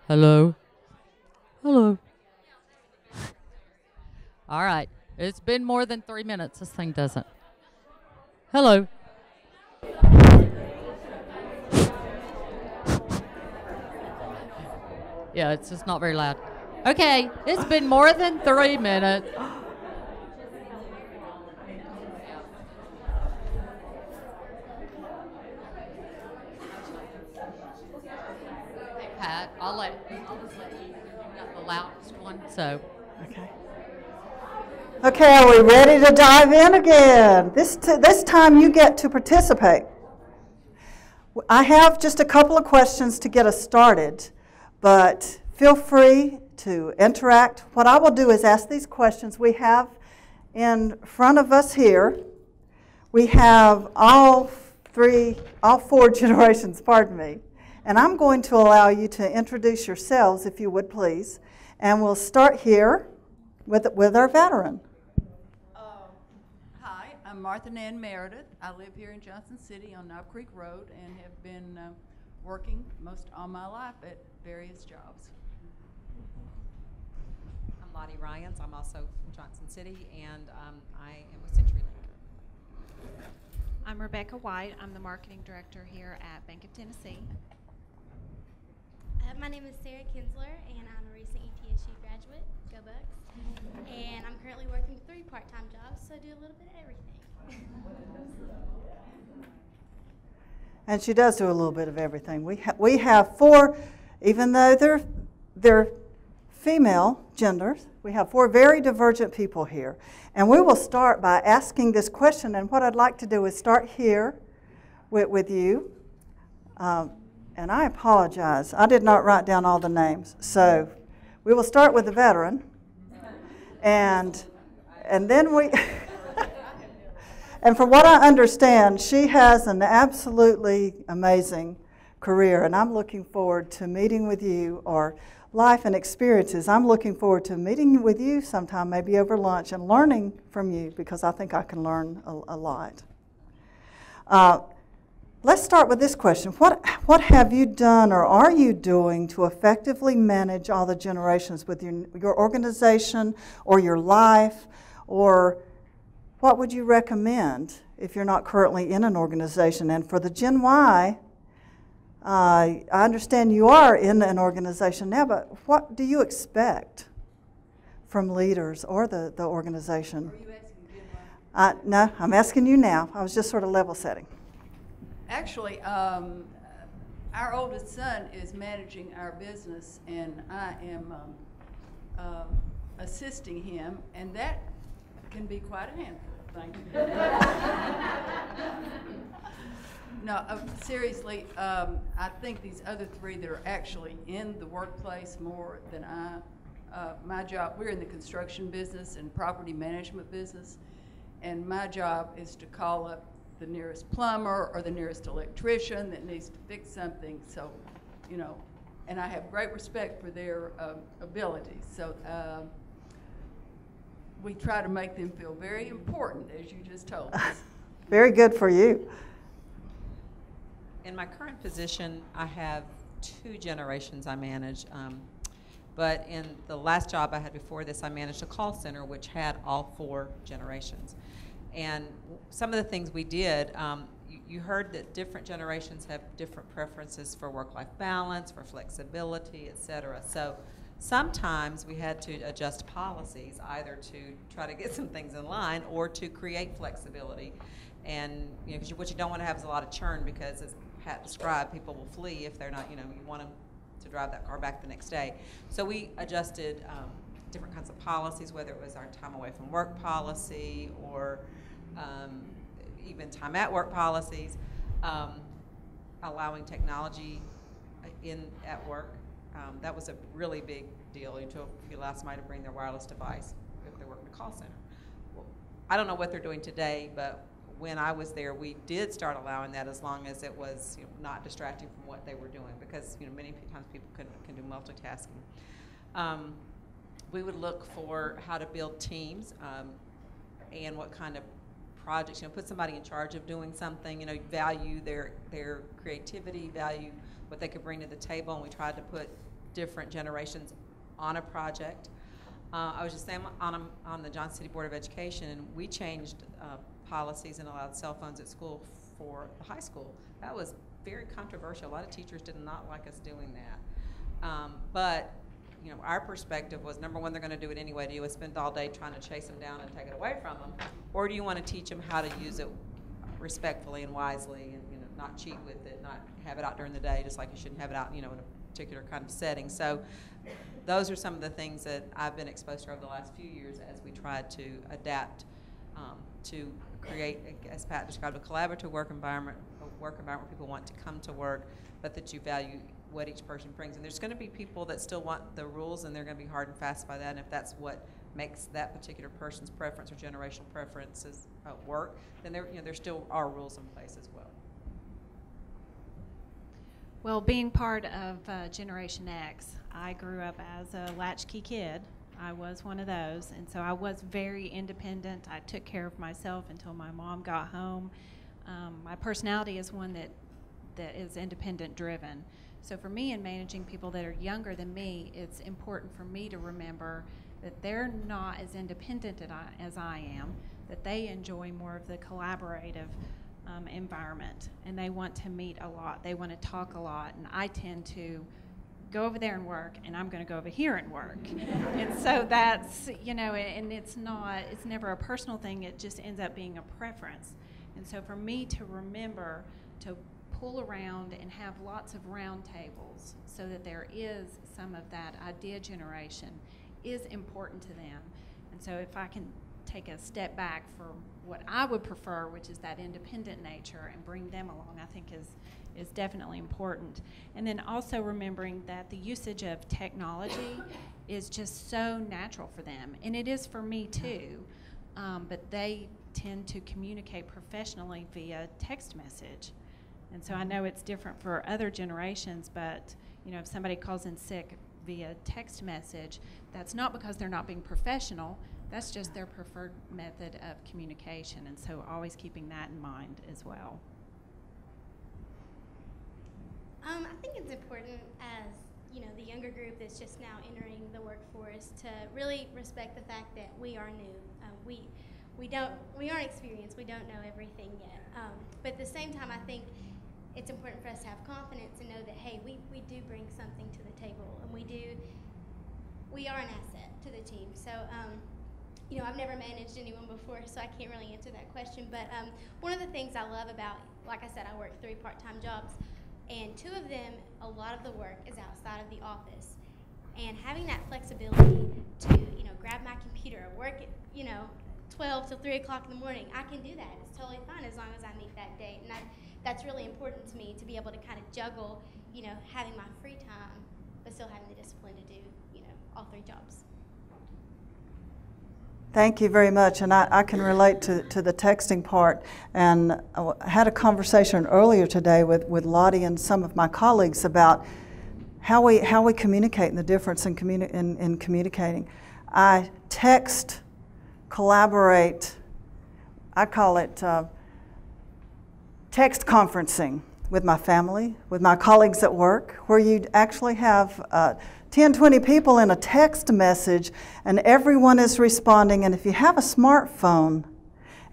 Hello. Hello. All right. It's been more than 3 minutes. This thing doesn't. Hello. Yeah, it's just not very loud. Okay, it's been more than 3 minutes. Hey, Pat, I'll just let you. You got the loudest one, so. Okay. Okay, are we ready to dive in again? This time you get to participate. I have just a couple of questions to get us started, but feel free to interact. What I will do is ask these questions. We have in front of us here, we have all four generations, pardon me, and I'm going to allow you to introduce yourselves, if you would please, and we'll start here with our veteran. Hi, I'm Martha Nan Meredith. I live here in Johnson City on Knob Creek Road and have been working most all my life at various jobs. I'm Lottie Ryans. I'm also from Johnson City, and I am with CenturyLink. I'm Rebecca White. I'm the marketing director here at Bank of Tennessee. My name is Sarah Kinsler, and I'm a recent ETSU graduate. Go Bucks. And I'm currently working 3 part-time jobs, so I do a little bit of everything. And she does do a little bit of everything. We have 4, even though they're female genders, we have 4 very divergent people here. And we will start by asking this question, and what I'd like to do is start here with you. And I apologize. I did not write down all the names. So we will start with the veteran. And then we, and from what I understand, she has an absolutely amazing career. And I'm looking forward to meeting with you, or life and experiences. I'm looking forward to meeting with you sometime, maybe over lunch, and learning from you, because I think I can learn a lot. Let's start with this question. What have you done or are you doing to effectively manage all the generations with your organization or your life? Or what would you recommend if you're not currently in an organization? And for the Gen Y, I understand you are in an organization now, but what do you expect from leaders or the organization? Are you asking Gen Y? No, I'm asking you now. I was just sort of level setting. Actually, our oldest son is managing our business, and I am assisting him, and that can be quite a handful. Thank you. No, seriously, I think these other 3 that are actually in the workplace more than my job, we're in the construction business and property management business, and my job is to call up the nearest plumber or the nearest electrician that needs to fix something. So, you know, and I have great respect for their abilities. So we try to make them feel very important, as you just told us. Very good for you. In my current position, I have 2 generations I manage. But in the last job I had before this, I managed a call center which had all 4 generations. And some of the things we did, you heard that different generations have different preferences for work-life balance, for flexibility, et cetera. So sometimes we had to adjust policies, either to try to get some things in line or to create flexibility. And you know, 'cause what you don't want to have is a lot of churn, because as Pat described, people will flee if they're not, you want them to drive that car back the next day. So we adjusted different kinds of policies, whether it was our time away from work policy or even time at work policies, allowing technology at work. That was a really big deal. If you allow somebody to bring their wireless device if they're working a call center. Well, I don't know what they're doing today, but when I was there, we did start allowing that, as long as it was not distracting from what they were doing, because many times people can do multitasking. We would look for how to build teams and what kind of projects. Put somebody in charge of doing something. Value their creativity, value what they could bring to the table, and we tried to put different generations on a project. I was just saying, on the Johnson City Board of Education, and we changed policies and allowed cell phones at school for the high school. That was very controversial. A lot of teachers did not like us doing that. But you know, our perspective was, number one, they're going to do it anyway. Do you spend all day trying to chase them down and take it away from them, or do you want to teach them how to use it respectfully and wisely, and you know, not cheat with it, not have it out during the day, just like you shouldn't have it out, you know, in a particular kind of setting. So those are some of the things that I've been exposed to over the last few years as we tried to adapt to create, as Pat described, a collaborative work environment where people want to come to work, but that you value what each person brings. And there's going to be people that still want the rules, and they're going to be hard and fast by that. And if that's what makes that particular person's preference or generational preferences work, then there still are rules in place as well. Well, being part of Generation X, I grew up as a latchkey kid. I was one of those, and so I was very independent. I took care of myself until my mom got home. My personality is one that is independent driven. So for me, in managing people that are younger than me, it's important for me to remember that they're not as independent as I am, that they enjoy more of the collaborative environment, and they want to meet a lot, they want to talk a lot, and I tend to go over there and work, and I'm going to go over here and work. And so that's, you know, and it's never a personal thing, it just ends up being a preference. And so for me to remember to pull around and have lots of round tables so that there is some of that idea generation is important to them. And so if I can take a step back for what I would prefer, which is that independent nature, and bring them along, I think is definitely important. And then also remembering that the usage of technology is just so natural for them, and it is for me too, but they tend to communicate professionally via text message. And so I know it's different for other generations, but you know, if somebody calls in sick via text message, that's not because they're not being professional, that's just their preferred method of communication. And so always keeping that in mind as well. I think it's important, as you know, the younger group that's just now entering the workforce, to really respect the fact that we are new. We aren't experienced. We don't know everything yet. But at the same time, I think it's important for us to have confidence and know that, hey, we do bring something to the table, and we are an asset to the team. So, you know, I've never managed anyone before, so I can't really answer that question. But one of the things I love about, like I said, I work 3 part-time jobs, and 2 of them, a lot of the work is outside of the office. And having that flexibility to, you know, grab my computer, work at, you know, 12 till 3 o'clock in the morning, I can do that. It's totally fine as long as I meet that date. And that's really important to me, to be able to kind of juggle, you know, having my free time, but still having the discipline to do, you know, all 3 jobs. Thank you very much, and I can relate to the texting part. And I had a conversation earlier today with Lottie and some of my colleagues about how we communicate and the difference in communicating. I text, collaborate, I call it text conferencing with my family, with my colleagues at work, where you actually have 10, 20 people in a text message, and everyone is responding. And if you have a smartphone,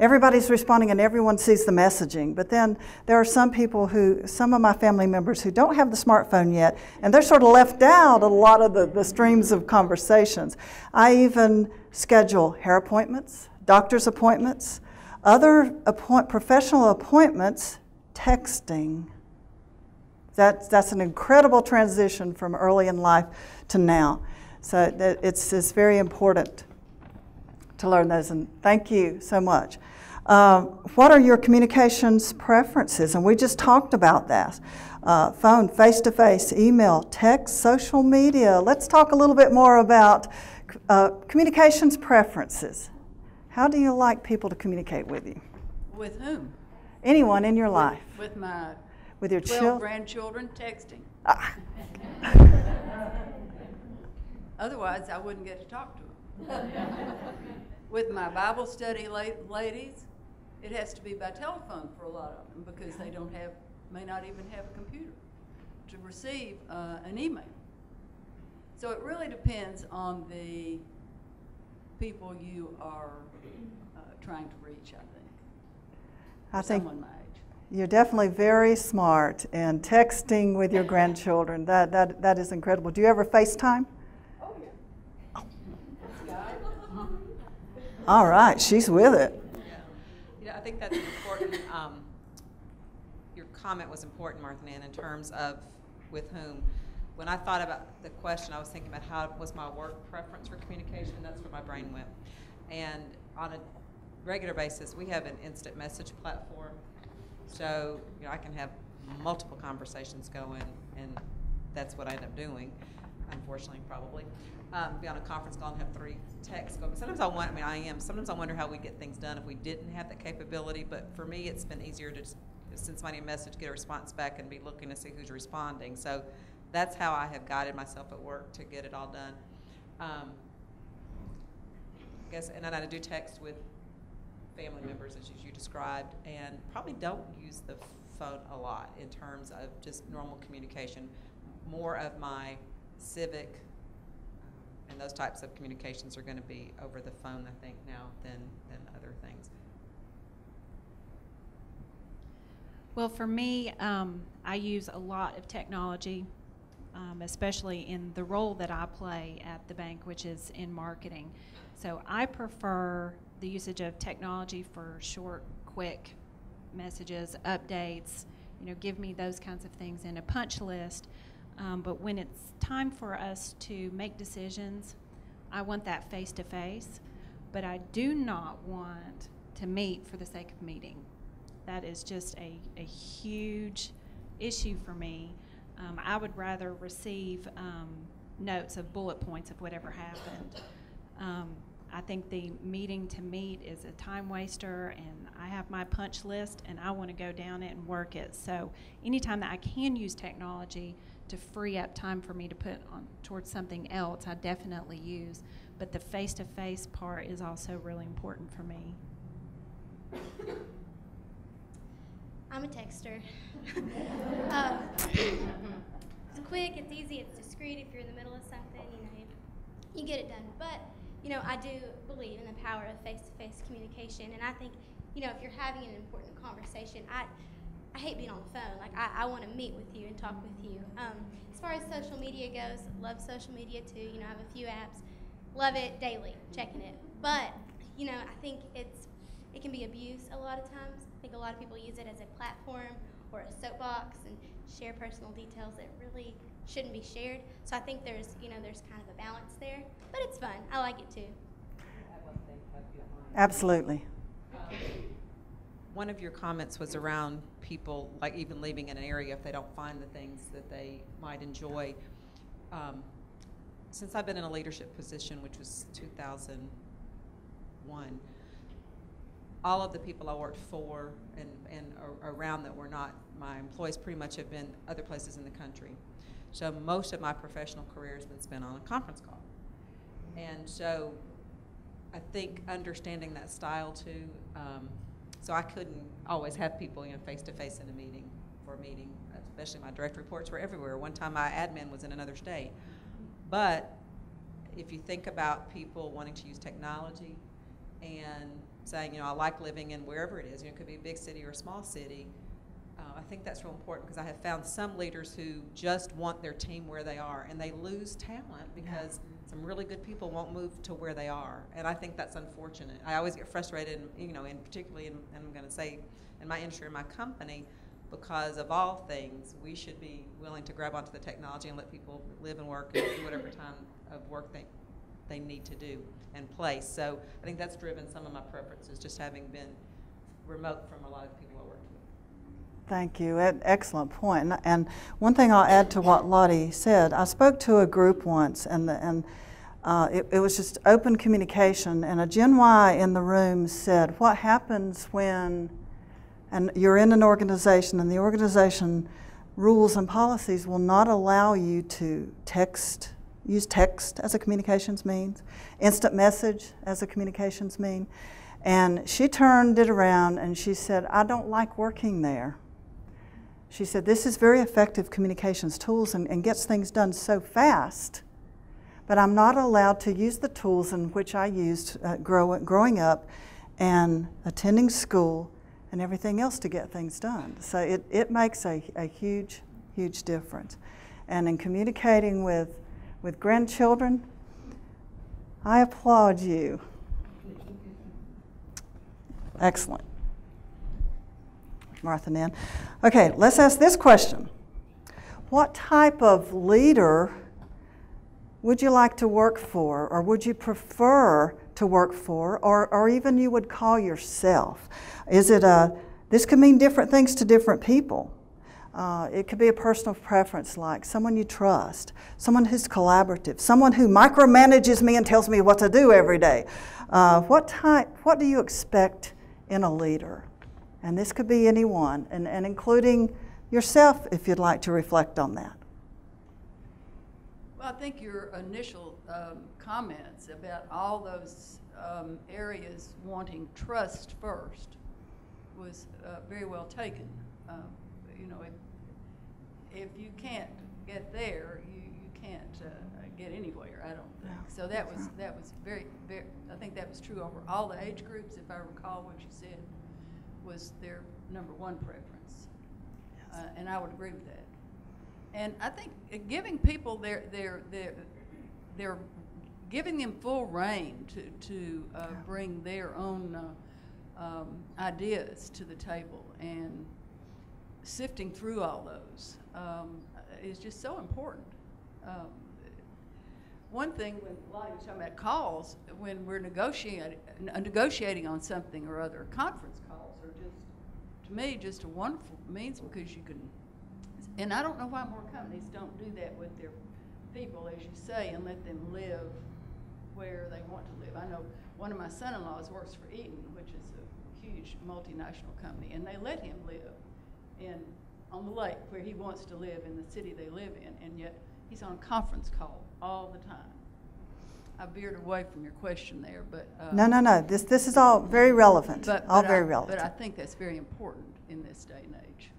everybody's responding and everyone sees the messaging. But then there are some people some of my family members who don't have the smartphone yet, and they're sort of left out a lot of the streams of conversations. I even schedule hair appointments, doctor's appointments, other professional appointments, texting. That's an incredible transition from early in life to now. So it's very important to learn those, and thank you so much. What are your communications preferences? And we just talked about that. Phone, face-to-face, email, text, social media. Let's talk a little bit more about communications preferences. How do you like people to communicate with you? With whom? Anyone in your life. With your 12 grandchildren, texting. Otherwise, I wouldn't get to talk to them. With my Bible study ladies, it has to be by telephone for a lot of them, because they may not even have a computer. to receive an email. So it really depends on the people you are trying to reach, I think. I think someone my age. You're definitely very smart in texting with your grandchildren. That is incredible. Do you ever FaceTime? Oh, yeah. Oh. All right, she's with it. Yeah, I think that's important. Your comment was important, Martha Ann, in terms of with whom. When I thought about the question, I was thinking about how was my work preference for communication. That's where my brain went. And on a regular basis, we have an instant message platform. So, I can have multiple conversations going, and that's what I end up doing, unfortunately, probably. Be on a conference call and have 3 texts going. Sometimes sometimes I wonder how we get things done if we didn't have that capability, but for me, it's been easier to just send somebody a message, get a response back, and be looking to see who's responding. So that's how I have guided myself at work to get it all done. I guess, and then I do text with family members, as you described, and probably don't use the phone a lot in terms of just normal communication. More of my civic and those types of communications are going to be over the phone, I think, now than other things. Well, for me, I use a lot of technology, especially in the role that I play at the bank, which is in marketing. So I prefer the usage of technology for short, quick messages, updates, give me those kinds of things in a punch list. But when it's time for us to make decisions, I want that face-to-face, but I do not want to meet for the sake of meeting. That is just a huge issue for me. I would rather receive notes of bullet points of whatever happened. I think the meeting to meet is a time waster, and I have my punch list, and I want to go down it and work it. So anytime that I can use technology to free up time for me to put on towards something else, I definitely use. But the face-to-face part is also really important for me. I'm a texter. It's quick, it's easy, it's discreet. If you're in the middle of something, you get it done. But I do believe in the power of face-to-face communication, and I think, if you're having an important conversation, I hate being on the phone. Like, I want to meet with you and talk with you. As far as social media goes, love social media too. I have a few apps, love it daily, checking it. But, I think it can be abused a lot of times. I think a lot of people use it as a platform or a soapbox and share personal details that really shouldn't be shared. So I think there's kind of a balance there, but it's fun. I like it too. Absolutely. One of your comments was around people, like even leaving an area if they don't find the things that they might enjoy. Since I've been in a leadership position, which was 2001, all of the people I worked for and around that were not my employees pretty much have been other places in the country. So most of my professional career has been spent on a conference call. And so I think understanding that style too, so I couldn't always have people face-to-face in a meeting, especially my direct reports were everywhere. One time my admin was in another state. But if you think about people wanting to use technology and saying, I like living in wherever it is, it could be a big city or a small city, I think that's real important because I have found some leaders who just want their team where they are, and they lose talent because some really good people won't move to where they are, and I think that's unfortunate. I always get frustrated, and particularly, and I'm going to say, in my industry, in my company, because of all things, we should be willing to grab onto the technology and let people live and work and do whatever time of work they need to do and place. So I think that's driven some of my preferences, just having been remote from a lot of people I worked with. Thank you. Excellent point. And one thing I'll add to what Lottie said, I spoke to a group once, and it was just open communication, and a Gen Y in the room said, what happens when, and you're in an organization, and the organization rules and policies will not allow you to use text as a communications means, instant message as a communications mean. And she turned it around and she said, I don't like working there. She said, this is very effective communications tools and gets things done so fast, but I'm not allowed to use the tools in which I used growing up and attending school and everything else to get things done. So it makes a huge, huge difference. And in communicating with grandchildren, I applaud you. Excellent. Martha Nan. Okay, let's ask this question. What type of leader would you like to work for, or would you prefer to work for, or even you would call yourself? Is it this could mean different things to different people. It could be a personal preference, like someone you trust, someone who's collaborative, someone who micromanages me and tells me what to do every day. What do you expect in a leader? And this could be anyone, and including yourself if you'd like to reflect on that. Well, I think your initial comments about all those areas wanting trust first was very well taken. You know, if you can't get there, you can't get anywhere, I don't think. So that was very, very, I think that was true over all the age groups, if I recall what you said was their number one preference. Yes. And I would agree with that. And I think giving people giving them full reign to bring their own ideas to the table, and sifting through all those is just so important. One thing, when Lottie was talking about calls, when we're negotiating on something or other, conference calls are just, to me, just a wonderful means, because you can, and I don't know why more companies don't do that with their people, as you say, and let them live where they want to live. I know one of my son-in-laws works for Eaton, which is a huge multinational company, and they let him live on the lake where he wants to live in the city they live in, and yet he's on a conference call all the time. I veered away from your question there, but no. This is all very relevant. Very relevant. But I think that's very important in this day and age.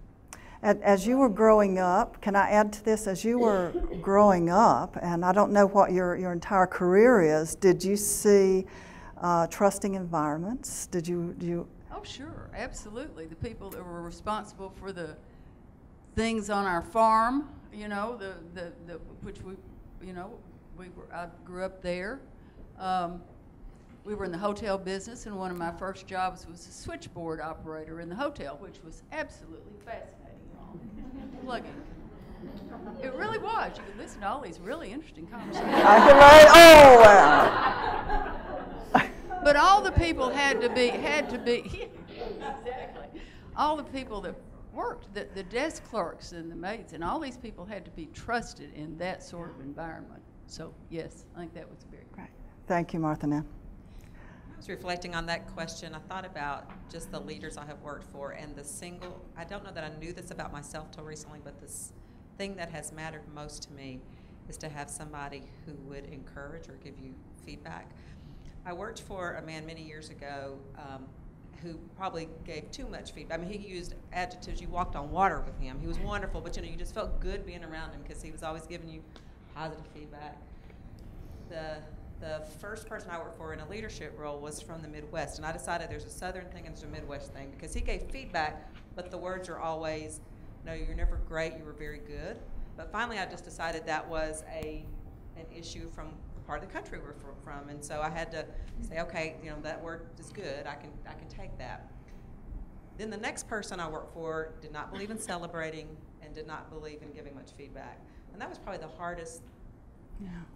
As you were growing up, can I add to this? As you were growing up, and I don't know what your entire career is, did you see trusting environments? Did you? Oh, sure, absolutely. The people that were responsible for the things on our farm, you know, which we, you know, I grew up there. We were in the hotel business, and one of my first jobs was a switchboard operator in the hotel, which was absolutely fascinating. Plugging. It really was. You could listen to all these really interesting conversations. Oh, wow. But all the people had to be exactly. All the people that worked, the desk clerks and the maids, and all these people had to be trusted in that sort of environment. So yes, I think that was very great. Thank you, Martha Nan. I was reflecting on that question. I thought about just the leaders I have worked for, and I don't know that I knew this about myself till recently, but this thing that has mattered most to me is to have somebody who would encourage or give you feedback. I worked for a man many years ago who probably gave too much feedback. I mean, he used adjectives. You walked on water with him. He was wonderful, but you just felt good being around him because he was always giving you positive feedback. The first person I worked for in a leadership role was from the Midwest, and I decided there's a Southern thing and there's a Midwest thing, because he gave feedback, but the words are always, no, you're never great, you were very good. But finally I just decided that was an issue from the part of the country we're from, and so I had to say, okay, that word is good, I can take that. Then the next person I worked for did not believe in celebrating and did not believe in giving much feedback. And that was probably the hardest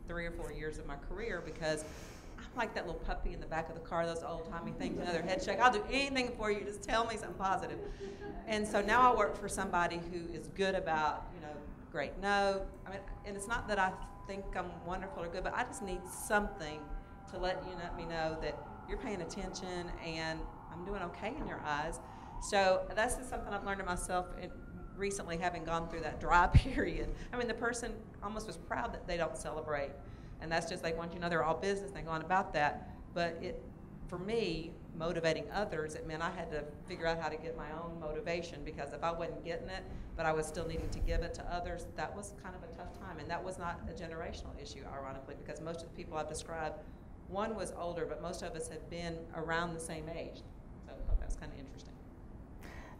3 or 4 years of my career, because I'm like that little puppy in the back of the car, those old-timey things, another head shake. I'll do anything for you, just tell me something positive. And so now I work for somebody who is good about, great note. I mean, and it's not that I think I'm wonderful or good, but I just need something to let me know that you're paying attention and I'm doing okay in your eyes. So that's just something I've learned to myself recently, having gone through that dry period. I mean, the person almost was proud that they don't celebrate, and that's just, they want you to know they're all business, they go on about that. But for me, motivating others, it meant I had to figure out how to get my own motivation, because if I wasn't getting it, but I was still needing to give it to others, that was kind of a tough time. And that was not a generational issue, ironically, because most of the people I've described, one was older, but most of us have been around the same age. So I thought that was kind of interesting.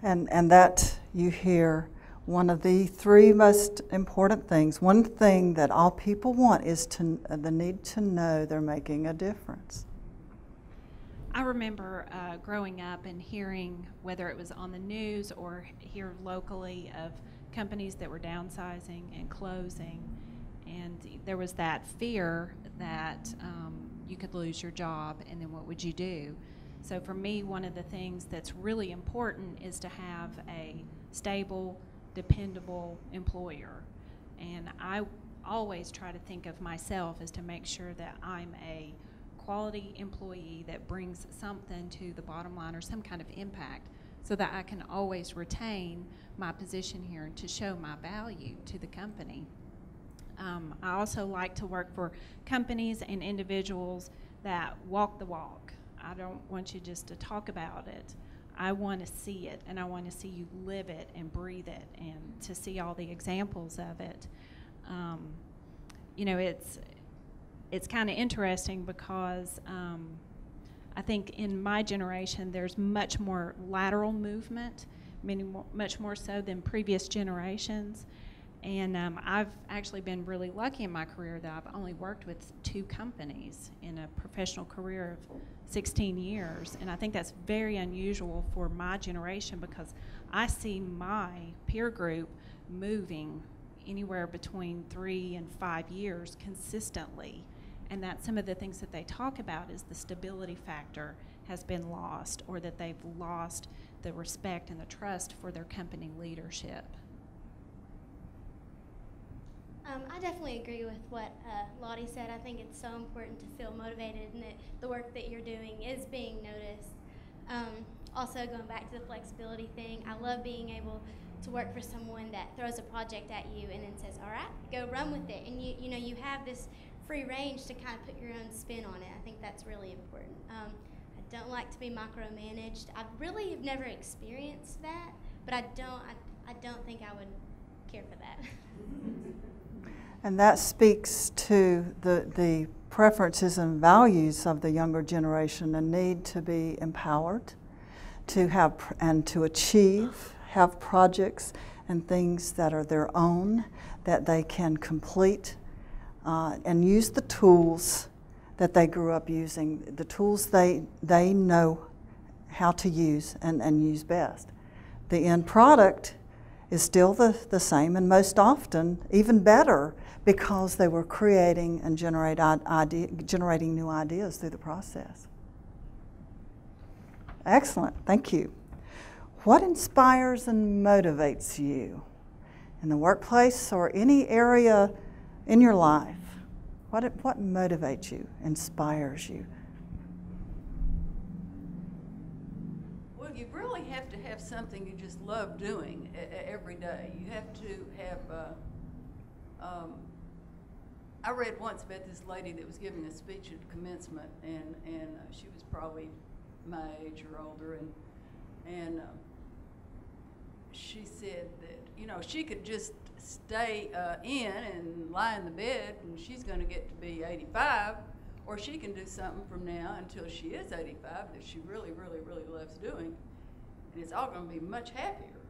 And that you hear one of the three most important things. One thing that all people want is the need to know they're making a difference. I remember growing up and hearing, whether it was on the news or here locally, of companies that were downsizing and closing, and there was that fear that you could lose your job, and then what would you do? So for me, one of the things that's really important is to have a stable, dependable employer. And I always try to think of myself as to make sure that I'm a quality employee that brings something to the bottom line or some kind of impact, so that I can always retain my position here and to show my value to the company. I also like to work for companies and individuals that walk the walk. I don't want you just to talk about it. I want to see it, and I want to see you live it and breathe it, and to see all the examples of it. You know, it's kind of interesting because I think in my generation there's much more lateral movement, much more so than previous generations. And I've actually been really lucky in my career that I've only worked with 2 companies in a professional career of 16 years. And I think that's very unusual for my generation, because I see my peer group moving anywhere between 3 and 5 years consistently. And that some of the things that they talk about is the stability factor has been lost, or that they've lost the respect and the trust for their company leadership. I definitely agree with what Lottie said. I think it's so important to feel motivated, and that the work that you're doing is being noticed. Also, going back to the flexibility thing, I love being able to work for someone that throws a project at you and then says, all right, go run with it. And you know, you have this free range to kind of put your own spin on it. I think that's really important. I don't like to be micromanaged. I really have never experienced that, but I don't think I would care for that. And that speaks to the preferences and values of the younger generation, a need to be empowered, to have and to achieve, have projects and things that are their own, that they can complete, and use the tools that they grew up using, the tools they know how to use and use best. The end product is still the same, and most often even better, because they were creating and generating new ideas through the process. Excellent, thank you. What inspires and motivates you in the workplace or any area in your life? What motivates you, inspires you? Well, you really have to have something you just love doing every day. You have to have, I read once about this lady that was giving a speech at commencement, and she was probably my age or older, and she said that, you know, she could just stay in and lie in the bed and she's going to get to be 85, or she can do something from now until she is 85 that she really, really, really loves doing, and it's all going to be much happier.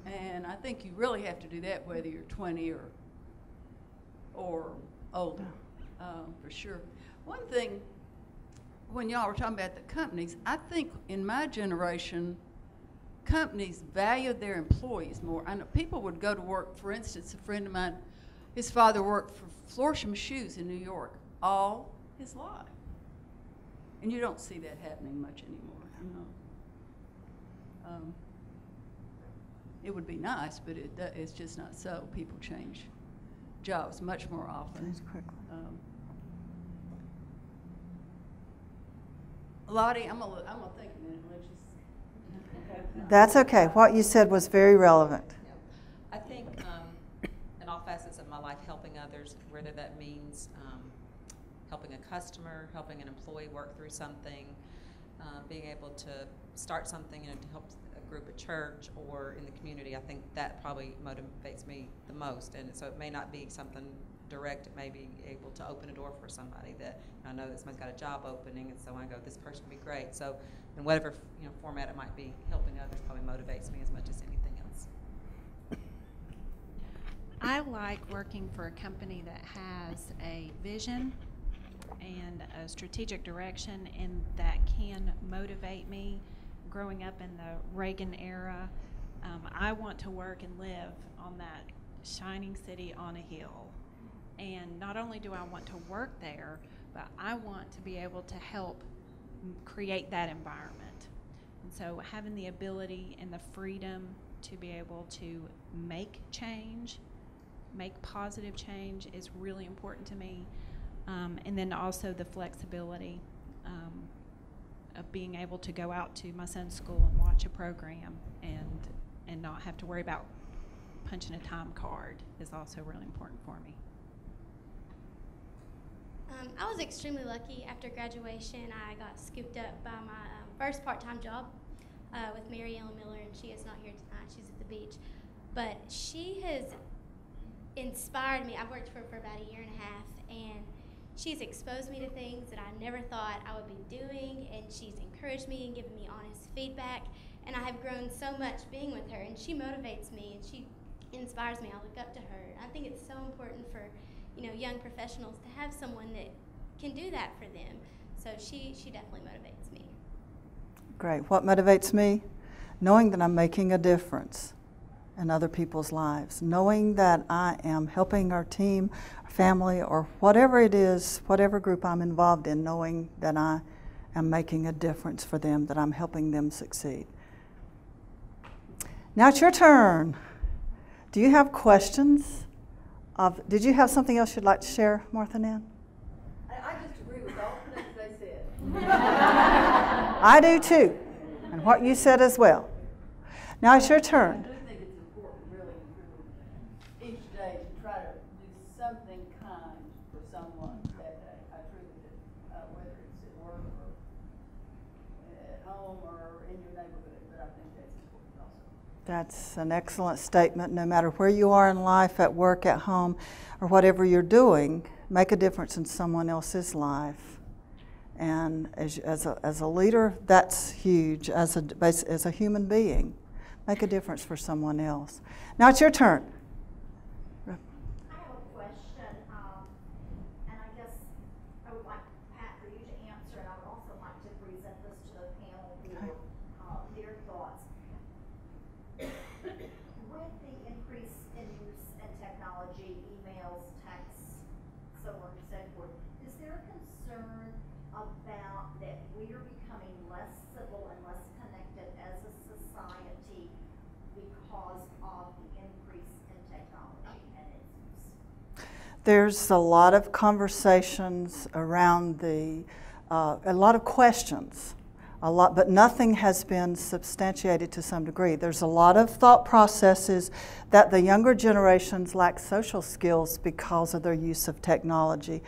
And I think you really have to do that whether you're 20 or older, for sure. One thing, when y'all were talking about the companies, I think in my generation, companies valued their employees more. I know people would go to work, for instance, a friend of mine, his father worked for Florsham Shoes in New York all his life. And you don't see that happening much anymore, you know. It would be nice, but it's just not so. People change jobs much more often. That's quickly. Lottie, I'm gonna think a minute and let you. That's okay. What you said was very relevant. Yeah. I think in all facets of my life, helping others, whether that means helping a customer, helping an employee work through something, being able to start something, you know, to help a group at church or in the community, I think that probably motivates me the most. And so it may not be something direct, it may be able to open a door for somebody that, I know that somebody's got a job opening, and so I go, this person would be great. So in whatever, you know, format it might be, helping others probably motivates me as much as anything else. I like working for a company that has a vision and a strategic direction, and that can motivate me. Growing up in the Reagan era, I want to work and live on that shining city on a hill. And not only do I want to work there, but I want to be able to help create that environment. And so having the ability and the freedom to be able to make change, make positive change, is really important to me. And then also the flexibility of being able to go out to my son's school and watch a program and not have to worry about punching a time card is also really important for me. I was extremely lucky. After graduation, I got scooped up by my first part-time job with Mary Ellen Miller, and she is not here tonight. She's at the beach. But she has inspired me. I've worked for her for about a year and a half, and she's exposed me to things that I never thought I would be doing, and she's encouraged me and given me honest feedback, and I have grown so much being with her, and she motivates me, and she inspires me. I look up to her. I think it's so important for, you know, young professionals to have someone that can do that for them. So she definitely motivates me. Great. What motivates me? Knowing that I'm making a difference in other people's lives, knowing that I am helping our team, our family, or whatever it is, whatever group I'm involved in, knowing that I am making a difference for them, that I'm helping them succeed. Now it's your turn. Do you have questions? Did you have something else you'd like to share, Martha Nan? I just agree with all the things they said. I do too, and what you said as well. Now it's your turn. I do think it's important, really, each day to try to do something kind for someone that day. I truly do, whether it's at work or at home or in your neighborhood, but I think that's important also. That's an excellent statement. No matter where you are in life, at work, at home, or whatever you're doing, make a difference in someone else's life. And as a leader, that's huge. As a human being, make a difference for someone else. Now it's your turn. I have a question, and I guess I would like, Pat, for you to answer, and I would also like to present this to the panel for their thoughts. With the increase in use in technology, emails, texts, so on and so forth, is there a concern about that we are becoming less civil and less connected as a society because of the increase in technology and its use? There's a lot of conversations around a lot of questions, but nothing has been substantiated to some degree. There's a lot of thought processes that the younger generations lack social skills because of their use of technology.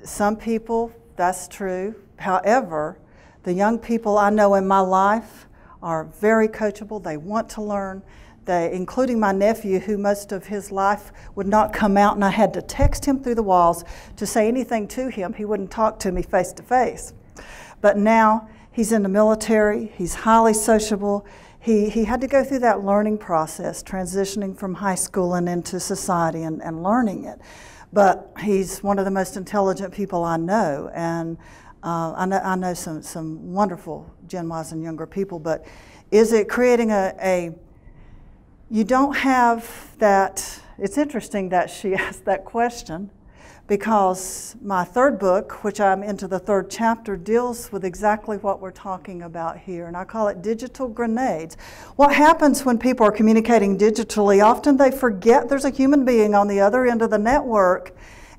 Some people, that's true. However, the young people I know in my life are very coachable. They want to learn. Including my nephew, who most of his life would not come out, and I had to text him through the walls to say anything to him. He wouldn't talk to me face to face. But now he's in the military. He's highly sociable. He had to go through that learning process, transitioning from high school and into society and learning it. But he's one of the most intelligent people I know, and I know some wonderful Gen Ys and younger people. But is it creating you don't have that? It's interesting that she asked that question, because my third book, which I'm into the third chapter, deals with exactly what we're talking about here, and I call it digital grenades. What happens when people are communicating digitally? Often they forget there's a human being on the other end of the network,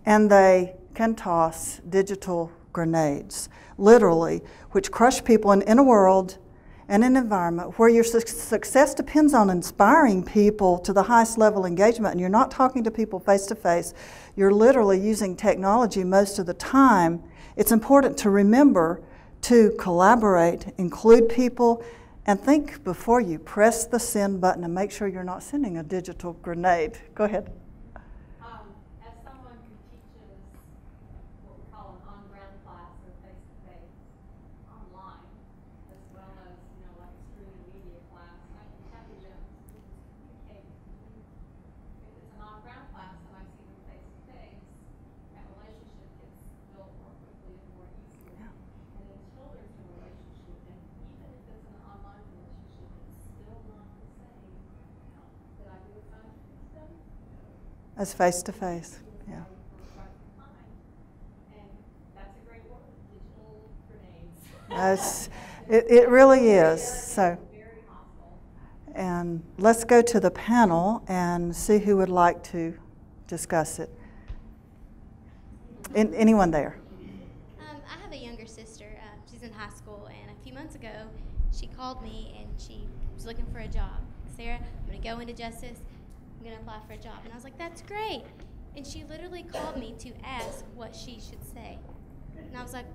and they can toss digital grenades, literally, which crush people in a world and an environment where your success depends on inspiring people to the highest level engagement, and you're not talking to people face to face. You're literally using technology most of the time. It's important to remember to collaborate, include people, and think before you press the send button and make sure you're not sending a digital grenade. Go ahead. As someone who teaches what we call an on-ground class or face-to-face online, as well as, like a streaming media class, I can tell you that students communicate. If it's an on-ground class and I see them face-to-face, that relationship gets built more quickly and more easily. Yeah. And in children's relationship, and even if it's an online relationship, it's still not the same that I do with my students. As face-to-face, yeah. And that's a great word, digital grenades. It really is. So, and let's go to the panel and see who would like to discuss it. Anyone there? I have a younger sister. She's in high school, and a few months ago, she called me and she was looking for a job. Sarah, I'm going to go into justice. I'm going to apply for a job. And I was like, that's great. And she literally called me to ask what she should say. And I was like,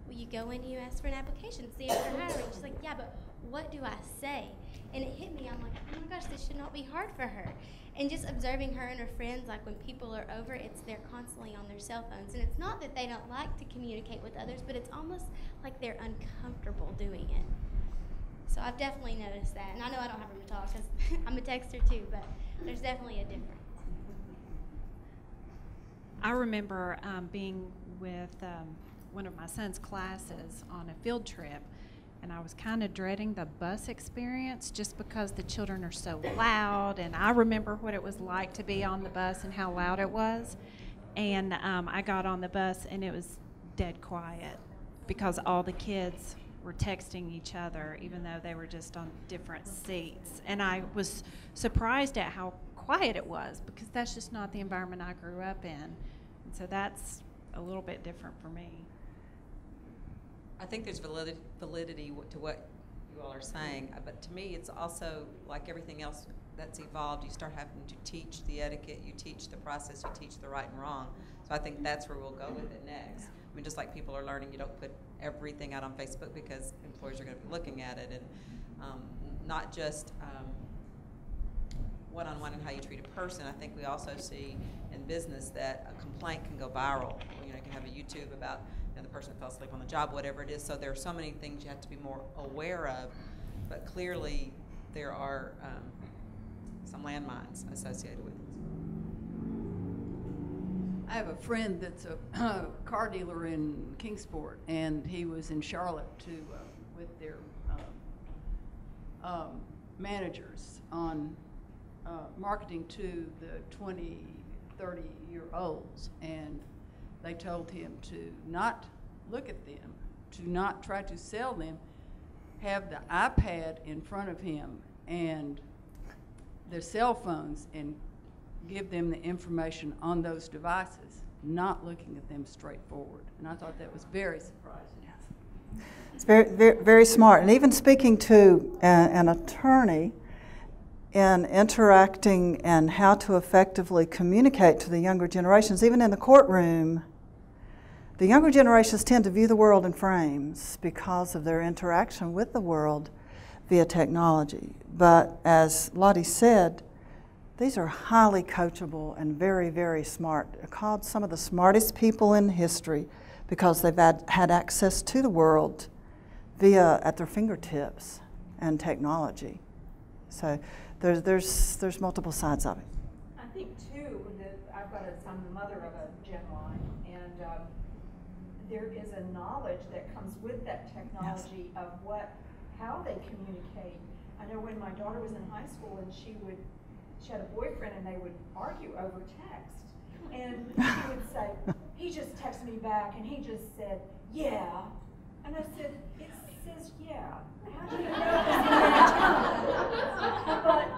well, you go in and you ask for an application, see if they're hiring. She's like, yeah, but what do I say? And it hit me. I'm like, oh my gosh, this should not be hard for her. And just observing her and her friends, like when people are over, they're constantly on their cell phones. And it's not that they don't like to communicate with others, but it's almost like they're uncomfortable doing it. So I've definitely noticed that. And I know I don't have room to talk because I'm a texter too, but there's definitely a difference. I remember being with one of my son's classes on a field trip, and I was kind of dreading the bus experience just because the children are so loud, and I remember what it was like to be on the bus and how loud it was. And I got on the bus, and it was dead quiet because all the kids were texting each other, even though they were just on different seats. And I was surprised at how quiet it was because that's just not the environment I grew up in. And so that's a little bit different for me. I think there's validity to what you all are saying, but to me it's also like everything else that's evolved. You start having to teach the etiquette, you teach the process, you teach the right and wrong. So I think that's where we'll go with it next. I mean, just like people are learning, you don't put everything out on Facebook because employers are going to be looking at it, and not just one-on-one and how you treat a person. I think we also see in business that a complaint can go viral. You can have a YouTube about the person that fell asleep on the job, whatever it is. So there are so many things you have to be more aware of, but clearly there are some landmines associated with it. I have a friend that's a car dealer in Kingsport, and he was in Charlotte with their managers on marketing to the 20, 30-year-olds, and they told him to not look at them, to not try to sell them, have the iPad in front of him and their cell phones and give them the information on those devices, not looking at them straight forward. And I thought that was very surprising. It's very, very, very smart. And even speaking to an attorney and interacting and how to effectively communicate to the younger generations, even in the courtroom, the younger generations tend to view the world in frames because of their interaction with the world via technology. But as Lottie said, these are highly coachable and very, very smart. They're called some of the smartest people in history because they've had access to the world at their fingertips and technology. So there's multiple sides of it. I think too that I'm the mother of a Gen Y, and there is a knowledge that comes with that technology of how they communicate. I know when my daughter was in high school and she had a boyfriend and they would argue over text, and she would say, he just texted me back and he just said, yeah. And I said, it says yeah. How do you know this? But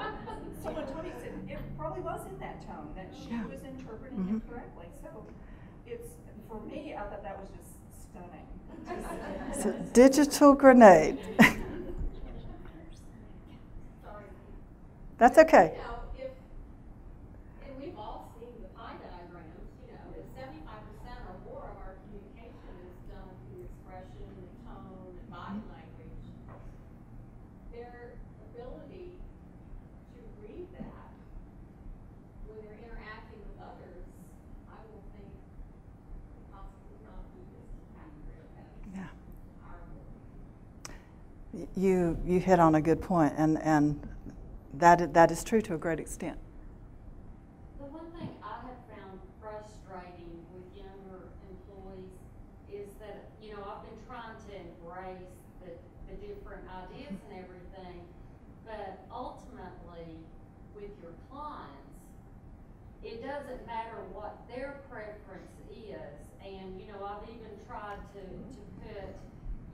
someone told me, said it probably was in that tone, that she was interpreting it correctly. So for me, I thought that was just stunning. It's a digital grenade. Sorry. That's okay. And we've all seen the pie diagrams, if 75% or more of our communication is done through expression and tone You hit on a good point, and that is true to a great extent. The one thing I have found frustrating with younger employees is that, you know, I've been trying to embrace the different ideas and everything, but ultimately with your clients, it doesn't matter what their preference is. And, you know, I've even tried to put,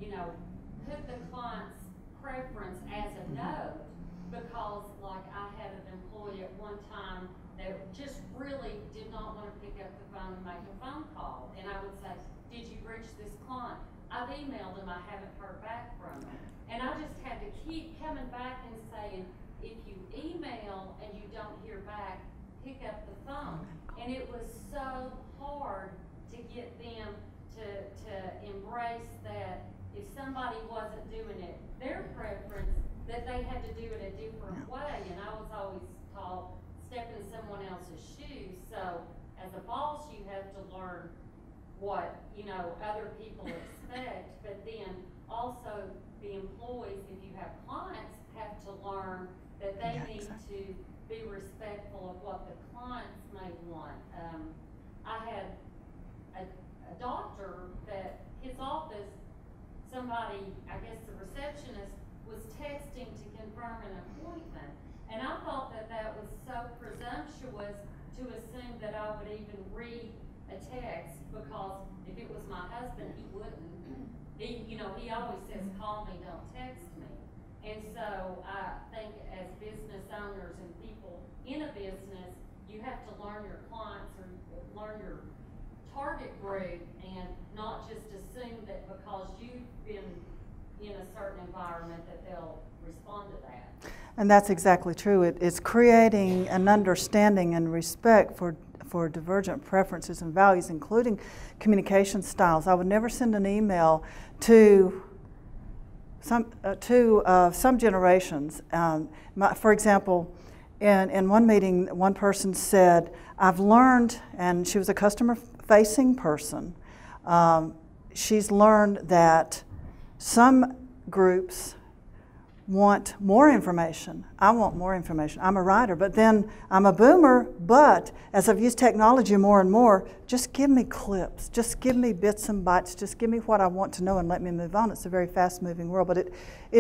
you know, put the client's preference as a note, because like I had an employee at one time that just really did not want to pick up the phone and make a phone call. And I would say, did you reach this client? I've emailed them, I haven't heard back from them. And I just had to keep coming back and saying, if you email and you don't hear back, pick up the phone. And it was so hard to get them to embrace that if somebody wasn't doing it their preference, that they had to do it a different way. And I was always taught, step in someone else's shoes. So as a boss, you have to learn what, you know, other people expect, but then also the employees, if you have clients, have to learn that they need to be respectful of what the clients may want. I had a doctor that his office, somebody, I guess the receptionist, was texting to confirm an appointment. And I thought that that was so presumptuous to assume that I would even read a text, because if it was my husband, he wouldn't. He always says, call me, don't text me. And so I think as business owners and people in a business, you have to learn your clients or learn your target group and not just assume that because you've been in a certain environment that they'll respond to that. And that's exactly true. It's creating an understanding and respect for divergent preferences and values, including communication styles. I would never send an email to some generations. For example, in one meeting, one person said, I've learned, and she was a customer-facing person, she's learned that some groups want more information. I want more information. I'm a writer, but then I'm a boomer, but as I've used technology more and more, just give me clips, just give me bits and bytes, just give me what I want to know and let me move on. It's a very fast-moving world, but it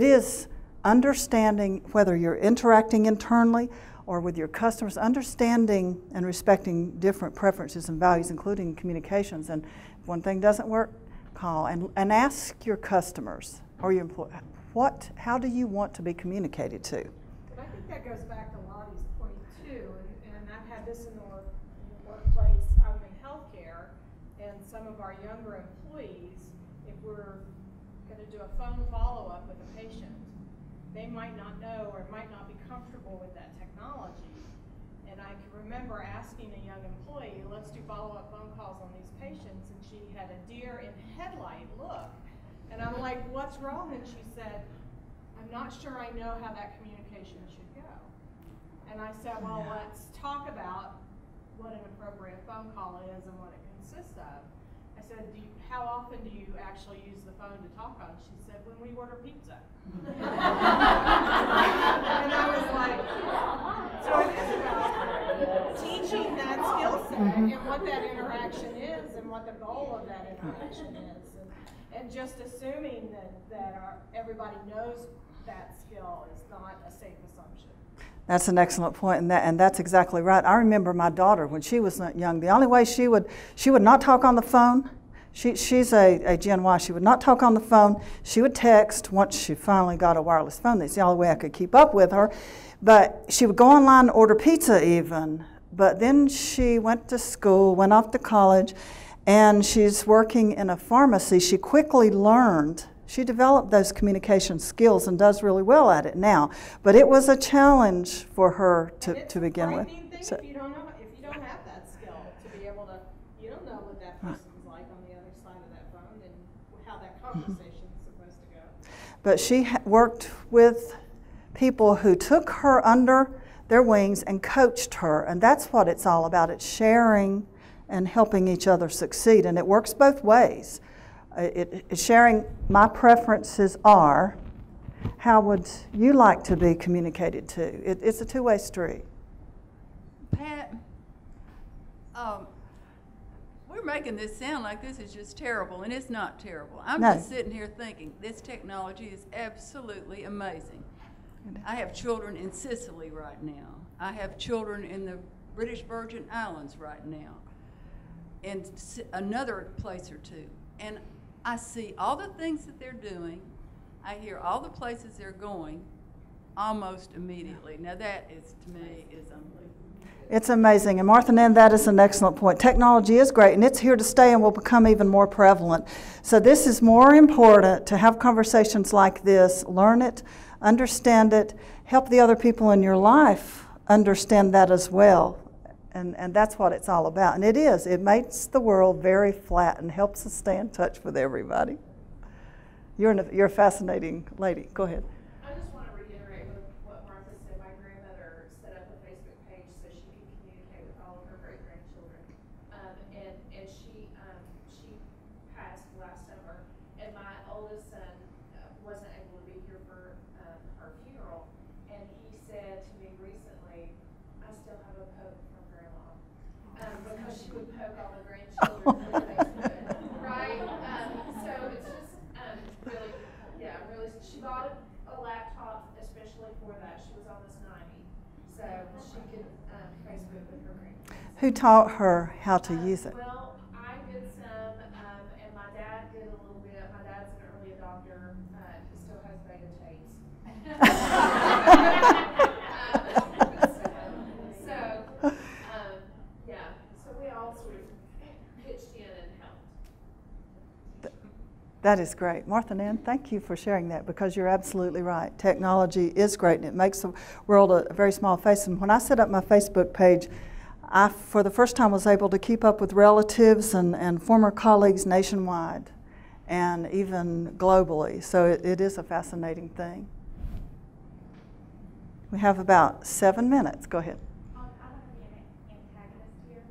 is understanding whether you're interacting internally or with your customers, understanding and respecting different preferences and values, including communications. And if one thing doesn't work, call and ask your customers or your employees, how do you want to be communicated to? But I think that goes back to Lottie's point too, and I've had this in the workplace. I'm in healthcare, and some of our younger employees, if we're going to do a phone follow-up with a patient, they might not know or might not be comfortable with that technology. And I can remember asking a young employee, let's do follow-up phone calls on these patients, and she had a deer in headlight look. And I'm like, what's wrong? And she said, I'm not sure I know how that communication should go. And I said, well, let's talk about what an appropriate phone call is and what it consists of. I said, how often do you actually use the phone to talk on? She said, when we order pizza. And I was like, so it is about teaching that skill set and what that interaction is and what the goal of that interaction is. And just assuming that everybody knows that skill is not a safe assumption. That's an excellent point, and that's exactly right. I remember my daughter when she was young. The only way she would not talk on the phone. She's a Gen Y. She would not talk on the phone. She would text once she finally got a wireless phone. That's the only way I could keep up with her. But she would go online and order pizza even. But then she went to school, went off to college, and she's working in a pharmacy. She quickly learned, she developed those communication skills and does really well at it now. But it was a challenge for her to begin with. So, if you don't have that skill to be able to, you don't know what that person's like on the other side of that phone and how that conversation is supposed to go. But she worked with people who took her under their wings and coached her, and that's what it's all about. It's sharing and helping each other succeed, and it works both ways. It's sharing my preferences are, How would you like to be communicated to? It's a two-way street. Pat, we're making this sound like this is just terrible, and it's not terrible. I'm just sitting here thinking this technology is absolutely amazing. I have children in Sicily right now. I have children in the British Virgin Islands right now, and another place or two. And I see all the things that they're doing. I hear all the places they're going almost immediately. Now that is, to me, is unbelievable. It's amazing. And Martha Nan, that is an excellent point. Technology is great, and it's here to stay and will become even more prevalent. So this is more important to have conversations like this, learn it, understand it, help the other people in your life understand that as well. And that's what it's all about. And it is. It makes the world very flat and helps us stay in touch with everybody. You're a fascinating lady. Go ahead. I just want to reiterate what Martha said. My grandmother set up a Facebook page so she could communicate with all of her great-grandchildren. And she passed last summer. And my oldest son wasn't able to be here for her funeral. And he said to me recently, I still have a poke from Grandma. Because she would poke all the grandchildren with Facebook. Right? So it's just really, she bought a laptop especially for that. She was almost 90, so she could Facebook with her grandkids. Who taught her how to use it? Well, I did some, and my dad did a little bit. My dad's an early adopter. He still has beta tapes. So we all sort of pitched in and helped. That is great. Martha Nan, thank you for sharing that, because you're absolutely right. Technology is great, and it makes the world a very small place. And when I set up my Facebook page, I, for the first time, was able to keep up with relatives and former colleagues nationwide and even globally. So it is a fascinating thing. We have about 7 minutes. Go ahead. I want to be an antagonist here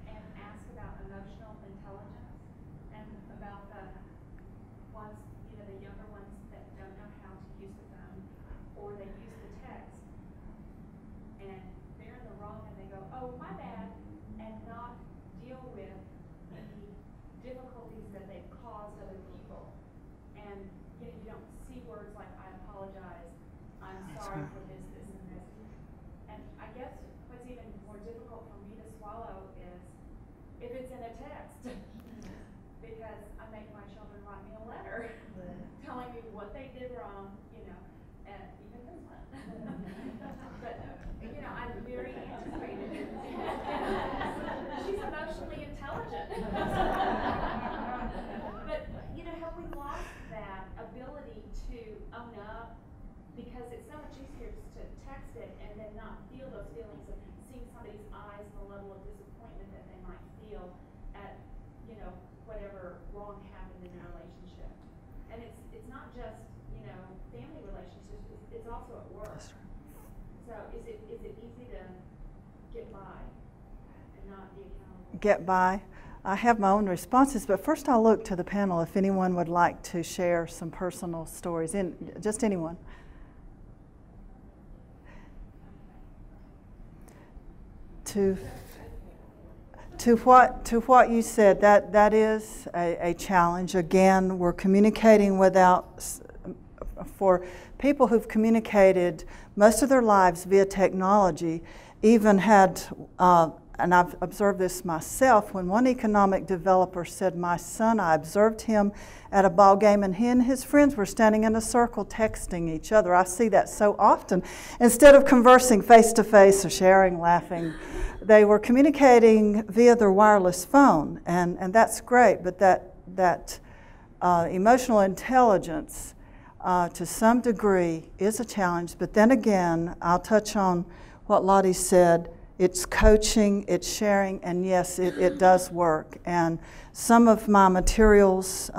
and ask about emotional intelligence and about the ones, the younger ones that don't know how to use the phone, or they use the text and they're in the wrong and they go, oh, my bad, and not deal with the difficulties that they've caused other people. And you don't see words like I apologize, I'm sorry for this, this, and this. And I guess what's even more difficult for me to swallow is if it's in a text, because I make my children write me a letter telling me what they did wrong, and even this one. But, I'm very antiquated. She's emotionally intelligent. But, have we lost that ability to own up? Because it's so much easier just to text it and then not feel those feelings of seeing somebody's eyes and the level of disappointment that they might feel at, whatever wrong happened in their relationship. And it's not just, family relationships, it's also at work. So is it easy to get by and not be accountable? Get by. I have my own responses, but first I'll look to the panel if anyone would like to share some personal stories. Just anyone. To what you said, that is a challenge. Again, we're communicating for people who've communicated most of their lives via technology, even had, and I've observed this myself, when one economic developer said, my son, I observed him at a ball game and he and his friends were standing in a circle texting each other. I see that so often. Instead of conversing face-to-face or sharing, laughing, they were communicating via their wireless phone, and that's great, but that emotional intelligence to some degree is a challenge. But then again, I'll touch on what Lottie said. It's coaching, it's sharing, and yes, it does work. And some of my materials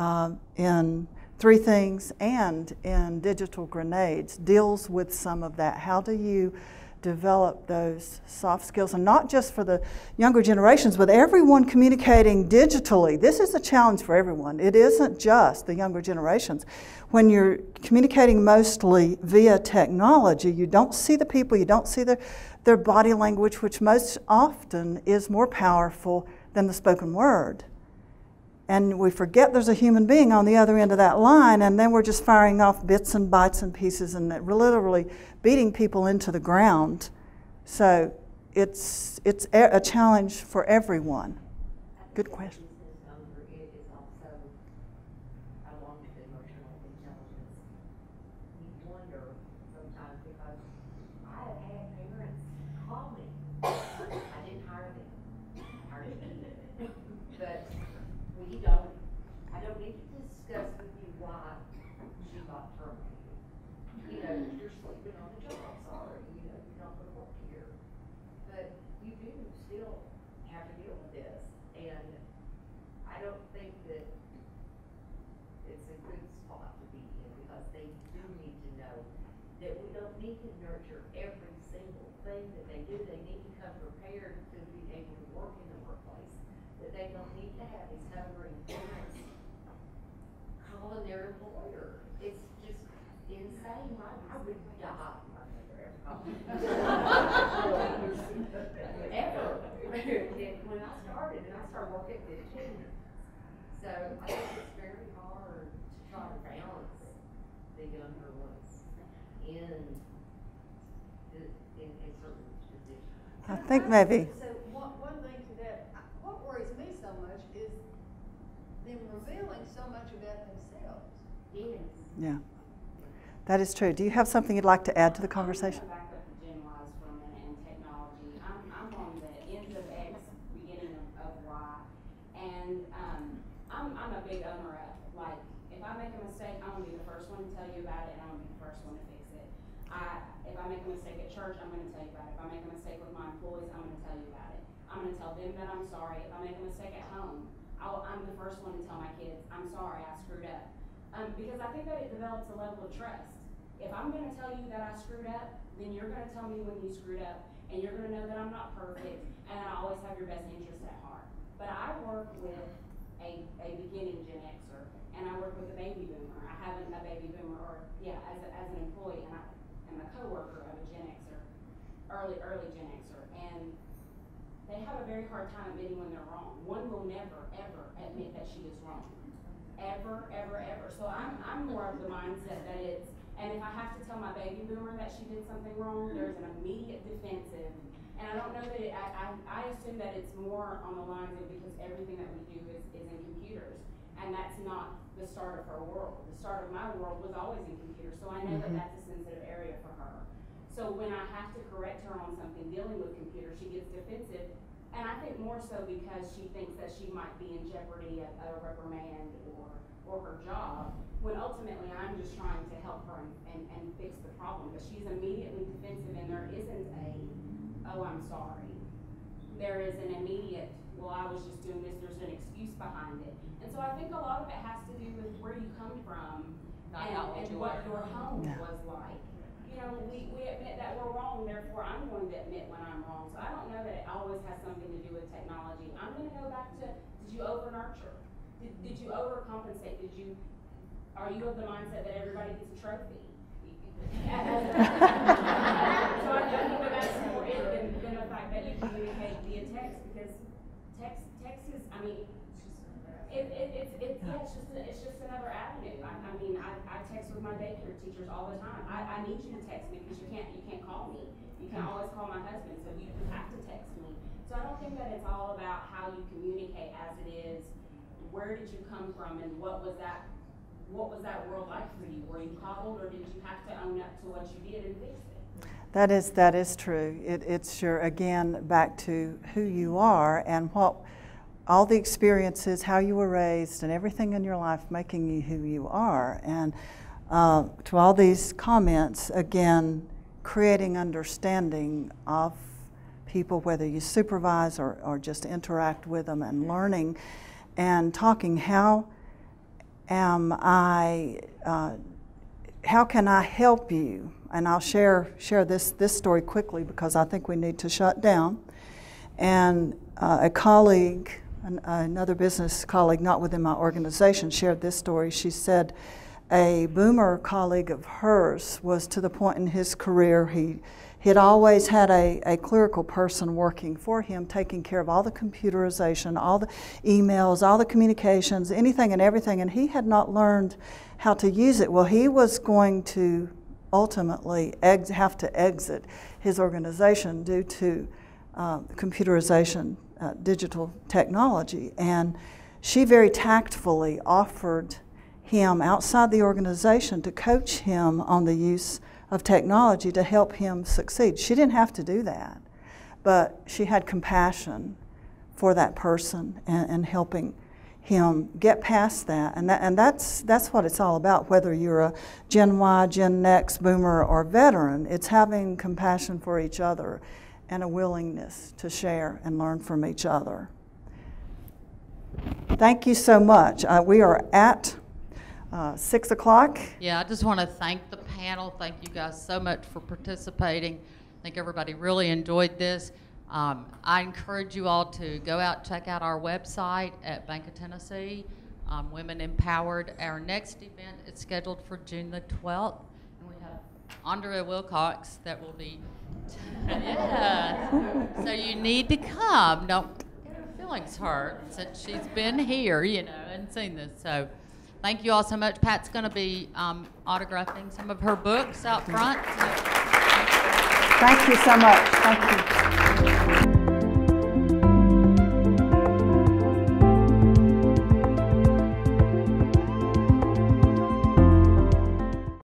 in 3 Things and in Digital Grenades deals with some of that. How do you develop those soft skills, and not just for the younger generations, but everyone communicating digitally. This is a challenge for everyone. It isn't just the younger generations. When you're communicating mostly via technology, you don't see the people, you don't see their body language, which most often is more powerful than the spoken word. And we forget there's a human being on the other end of that line, and then we're just firing off bits and bytes and pieces and literally beating people into the ground. So it's a challenge for everyone. Good question. It is also along with emotional intelligence. You wonder sometimes, because I have had parents call me. I didn't hire them. I hired them. But I don't need to discuss with you why she got terminated. You know, you're sleeping on the job, sorry, you know, you're not going to work here. But you do still have to deal with this, and I don't think that it's a good spot to be in, because they do need to know that we don't need to nurture every single thing that they do. They need to come prepared to be able to work in the workplace. That they don't need to have these hovering parents calling their employer. It's just insane. I would die if my mother ever called me. Ever. When I started, and I started working at 15. So I think it's very hard to try to balance the younger ones in a certain position. I think maybe. So one thing to that, what worries me so much is them revealing so much about themselves. Yes. Yeah, that is true. Do you have something you'd like to add to the conversation? I'm going to back up to Gen Ys for a minute and technology. I'm on the ends of X, beginning of Y, and I'm a big owner up. Like, if I make a mistake, I'm going to be the first one to tell you about it, and I'm going to be the first one to fix it. If I make a mistake at church, I'm going to tell you about it. If I make a mistake with my employees, I'm going to tell you about it. I'm going to tell them that I'm sorry. If I make a mistake at home, I'm the first one to tell my kids, I'm sorry, I screwed up. Because I think that it develops a level of trust. If I'm going to tell you that I screwed up, then you're going to tell me when you screwed up, and you're going to know that I'm not perfect, and I always have your best interest at heart. But I work with a beginning Gen Xer, and I work with a baby boomer. I have a baby boomer, as an employee, and I am a coworker of a Gen Xer, early Gen Xer, and they have a very hard time admitting when they're wrong. One will never, ever admit that she is wrong. Ever, ever, ever. So I'm more of the mindset that it's, and if I have to tell my baby boomer that she did something wrong, there's an immediate defensive. And I don't know that I assume that it's more on the lines of, because everything that we do is in computers. And that's not the start of her world. The start of my world was always in computers. So I know that that's a sensitive area for her. So when I have to correct her on something dealing with computers, she gets defensive. And I think more so because she thinks that she might be in jeopardy of a reprimand or her job, when ultimately I'm just trying to help her and fix the problem. But she's immediately defensive, and there isn't oh, I'm sorry. There is an immediate, well, I was just doing this, there's an excuse behind it. And so I think a lot of it has to do with where you come from and what your home was like. You know, we admit that we're wrong, therefore I'm going to admit when I'm wrong. So I don't know that it always has something to do with technology. I'm going to go back to, did you over-nurture? Did you overcompensate? Are you of the mindset that everybody gets a trophy? So I think that that's more it than the fact that you communicate via text, because text is, I mean, it's just another avenue. I mean, I text with my daycare teachers all the time. I need you to text me because you can't call me. You can't always call my husband, so you have to text me. So I don't think that it's all about how you communicate as it is. Where did you come from, and what was that world like for you? Were you coddled, or did you have to own up to what you did and fix it? That is true. It's your, again, back to who you are and what all the experiences, how you were raised, and everything in your life making you who you are. And to all these comments, again, creating understanding of people, whether you supervise or just interact with them, and learning and talking, how am I how can I help you? And I'll share this story quickly because I think we need to shut down. And a colleague, another business colleague, not within my organization, shared this story. She said a boomer colleague of hers was to the point in his career he had always had a clerical person working for him, taking care of all the computerization, all the emails, all the communications, anything and everything, and he had not learned how to use it. Well, he was going to ultimately have to exit his organization due to computerization, digital technology, and she very tactfully offered him outside the organization to coach him on the use of technology to help him succeed. She didn't have to do that, but she had compassion for that person and helping him get past that. And that's what it's all about, whether you're a Gen Y, Gen X, boomer, or veteran. It's having compassion for each other and a willingness to share and learn from each other. Thank you so much. We are at 6 o'clock. Yeah, I just want to thank the panel. Thank you guys so much for participating. I think everybody really enjoyed this. I encourage you all to go out, check out our website at Bank of Tennessee, Women Empowered. Our next event is scheduled for June the 12th, and we have Andrea Wilcox that will be, yeah. So you need to come. Don't get her feelings hurt since she's been here, and seen this. So thank you all so much. Pat's going to be autographing some of her books out front. Thank you so much. Thank you.